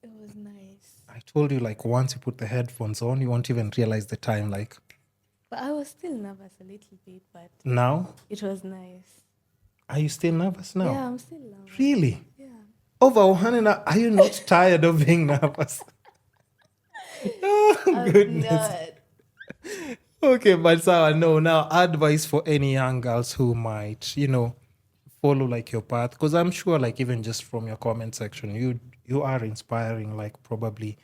It was nice. I told you, like, once you put the headphones on, you won't even realize the time. Like, But I was still nervous a little bit, but now, it was nice. are you still nervous now? Yeah, I'm still nervous. Really? Yeah. Over Ohana, are you not tired of being nervous? Oh, goodness. Not. Okay, but Sarah, no, now advice for any young girls who might, follow like your path. Because I'm sure, like, even just from your comment section, you are inspiring, like, probably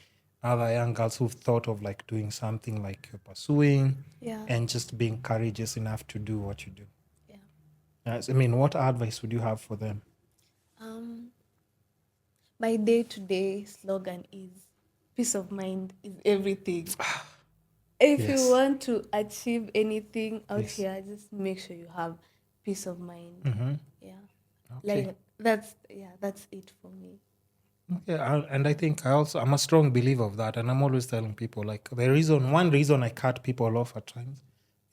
other young girls who've thought of like doing something like you're pursuing, Yeah. and just being courageous enough to do what you do. Yeah. I mean, what advice would you have for them? My day-to-day slogan is peace of mind is everything. If Yes. you want to achieve anything out Yes. here, just make sure you have peace of mind. Yeah. Okay. Like that's it for me. Okay, and I think I'm a strong believer of that, and I'm always telling people like one reason I cut people off at times,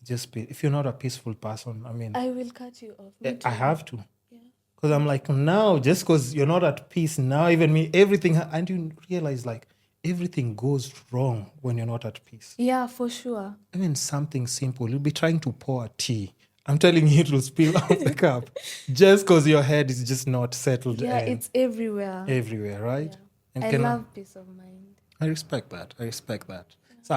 just if you're not a peaceful person, I mean, I will cut you off. Me I too. have to, Yeah. because I'm like, now just because you're not at peace now, even me, everything, and you realize like everything goes wrong when you're not at peace. Yeah, for sure. Even something simple, you'll be trying to pour a tea. I'm telling you, it will spill out the cup just because your head is just not settled. Yeah, and it's everywhere. everywhere, right? Yeah. And I love peace of mind. I respect that.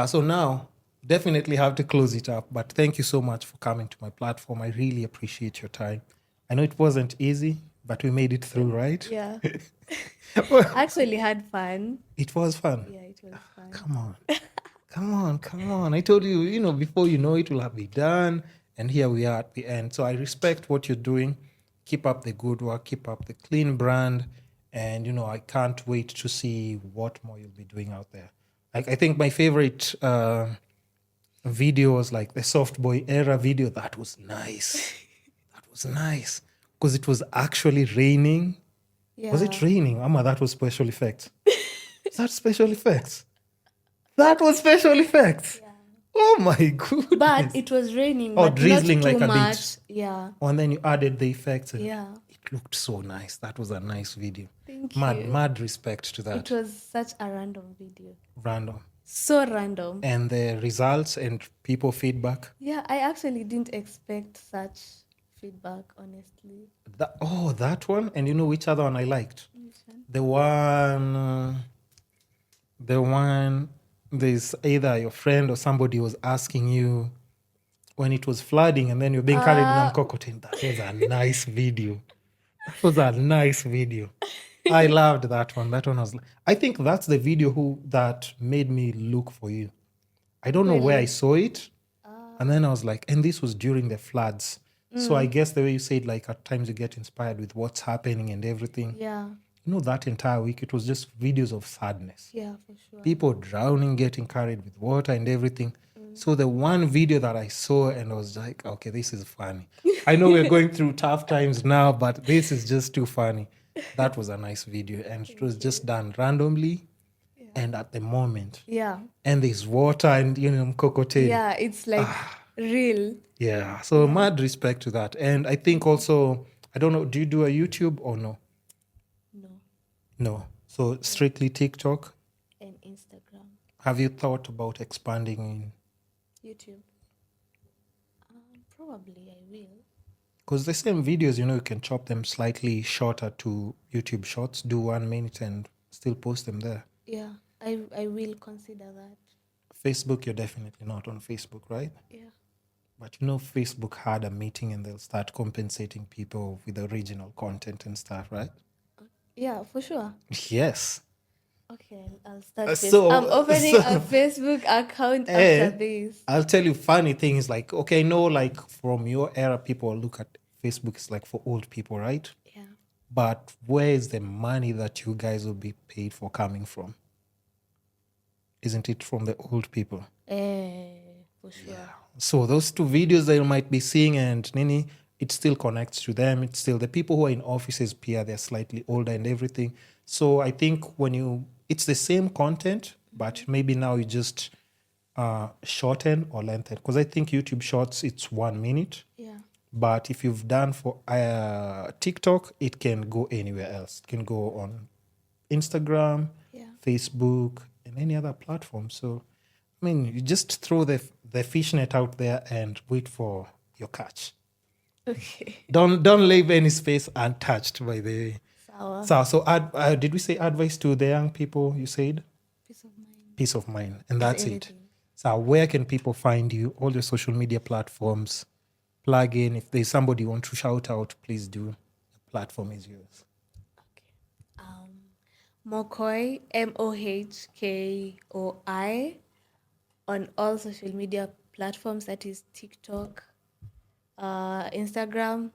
So now, definitely have to close it up. But thank you so much for coming to my platform. I really appreciate your time. I know it wasn't easy, but we made it through, right? Yeah. I actually had fun. It was fun. Yeah, it was fun. Come on. I told you, before you know it will have been done. And here we are at the end. So I respect what you're doing. Keep up the good work. Keep up the clean brand. And, I can't wait to see what more you'll be doing out there. Like, I think my favorite video was like the Soft Boy era video. That was nice. Because it was actually raining. Yeah. Was it raining? Amma, that was special effects. Is that special effects? That was special effects. Yeah. Oh my goodness. But it was raining. Oh, but drizzling not too like a much. bit. Yeah. Oh, and then you added the effects. And Yeah. it looked so nice. That was a nice video. Thank Mad, you. mad respect to that. It was such a random video. Random. So random. And the results and people feedback. Yeah, I actually didn't expect such feedback, honestly. That one. And you know which other one I liked? Which one? The one, there's either your friend or somebody was asking you when it was flooding and then you're being carried in a cocotin. That was a nice video. It was a nice video. I loved that one. That one was. I think that's the video that made me look for you. I don't know where I Really? saw it, and then I was like, and this was during the floods. So I guess the way you said, like at times you get inspired with what's happening and everything. Yeah. That entire week it was just videos of sadness. Yeah, for sure. People drowning, getting carried with water and everything. So the one video that I saw and I was like, okay, this is funny. I know we're going through tough times now, but this is just too funny. That was a nice video, and it was just done randomly and at the moment. Yeah. And there's water and cocktail. Yeah, it's like real. Yeah. So mad respect to that. And I think also, I don't know, do you do a YouTube or no? No. No. So strictly TikTok. And Instagram. Have you thought about expanding in? YouTube. Probably I will. Because the same videos, you can chop them slightly shorter to YouTube Shorts, do 1 minute and still post them there. Yeah, I will consider that. Facebook, you're definitely not on Facebook, right? Yeah. But Facebook had a meeting and they'll start compensating people with original content and stuff, right? Yeah, for sure. Yes. Okay, I'll start this. so- I'm opening so- a Facebook account Eh, after this. I'll tell you funny things like, okay, I know like from your era, people look at Facebook is like for old people, right? Yeah. But where is the money that you guys will be paid for coming from? Isn't it from the old people? For sure. So those two videos that you might be seeing and Nini, it still connects to them. It's still the people who are in offices, they're slightly older and everything. So I think it's the same content, but maybe now you just shorten or lengthen. Because I think YouTube Shorts, it's 1 minute. Yeah. But if you've done for TikTok, it can go anywhere else. It can go on Instagram, Yeah. Facebook, and any other platform. So, you just throw the fishnet out there and wait for your catch. Okay. Don't leave any space untouched, by the way. So did we say advice to the young people, you said? Peace of mind. Peace of mind. And that's it. Everything. So where can people find you? All your social media platforms. Plug in. If there's somebody you want to shout out, please do. The platform is yours. Okay. Mohkoi, Mohkoi, on all social media platforms. That is TikTok, Instagram,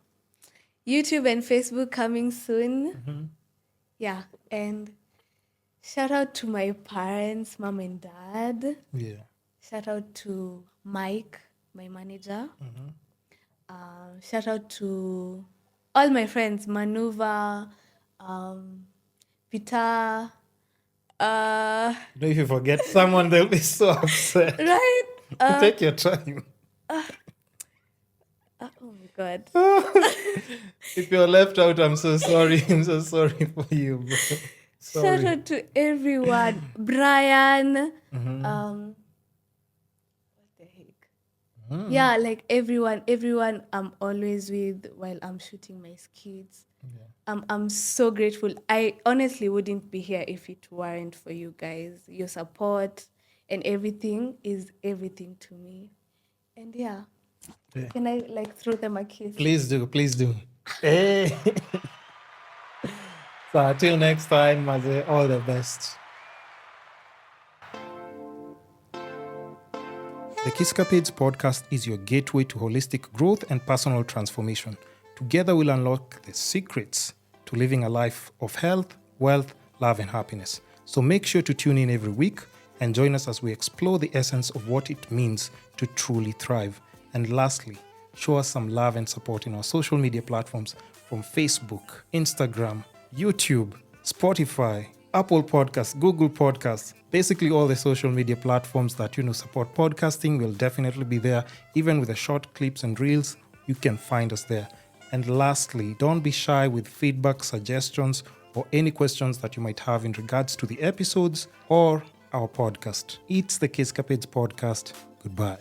YouTube, and Facebook coming soon. Yeah, and shout out to my parents, mom and dad. Yeah. Shout out to Mike, my manager. Shout out to all my friends, Manuva, Peter. If you forget someone, they'll be so upset. Right? Take your time. Oh my God. If you're left out, I'm so sorry. I'm so sorry for you. Bro. Shout out to everyone. Brian. What the heck? Yeah, like everyone I'm always with while I'm shooting my skits. I'm so grateful. I honestly wouldn't be here if it weren't for you guys. Your support and everything is everything to me. And yeah. Can I throw them a kiss? Please do. Hey. So until next time, Maze, all the best. The Kisscapades podcast is your gateway to holistic growth and personal transformation. Together we'll unlock the secrets to living a life of health, wealth, love, and happiness. So make sure to tune in every week and join us as we explore the essence of what it means to truly thrive. And lastly, show us some love and support in our social media platforms from Facebook, Instagram, YouTube, Spotify, Apple Podcasts, Google Podcasts, basically all the social media platforms that support podcasting will definitely be there. Even with the short clips and reels, you can find us there. And lastly, don't be shy with feedback, suggestions, or any questions that you might have in regards to the episodes or our podcast. It's the Kisscapades Podcast. Goodbye.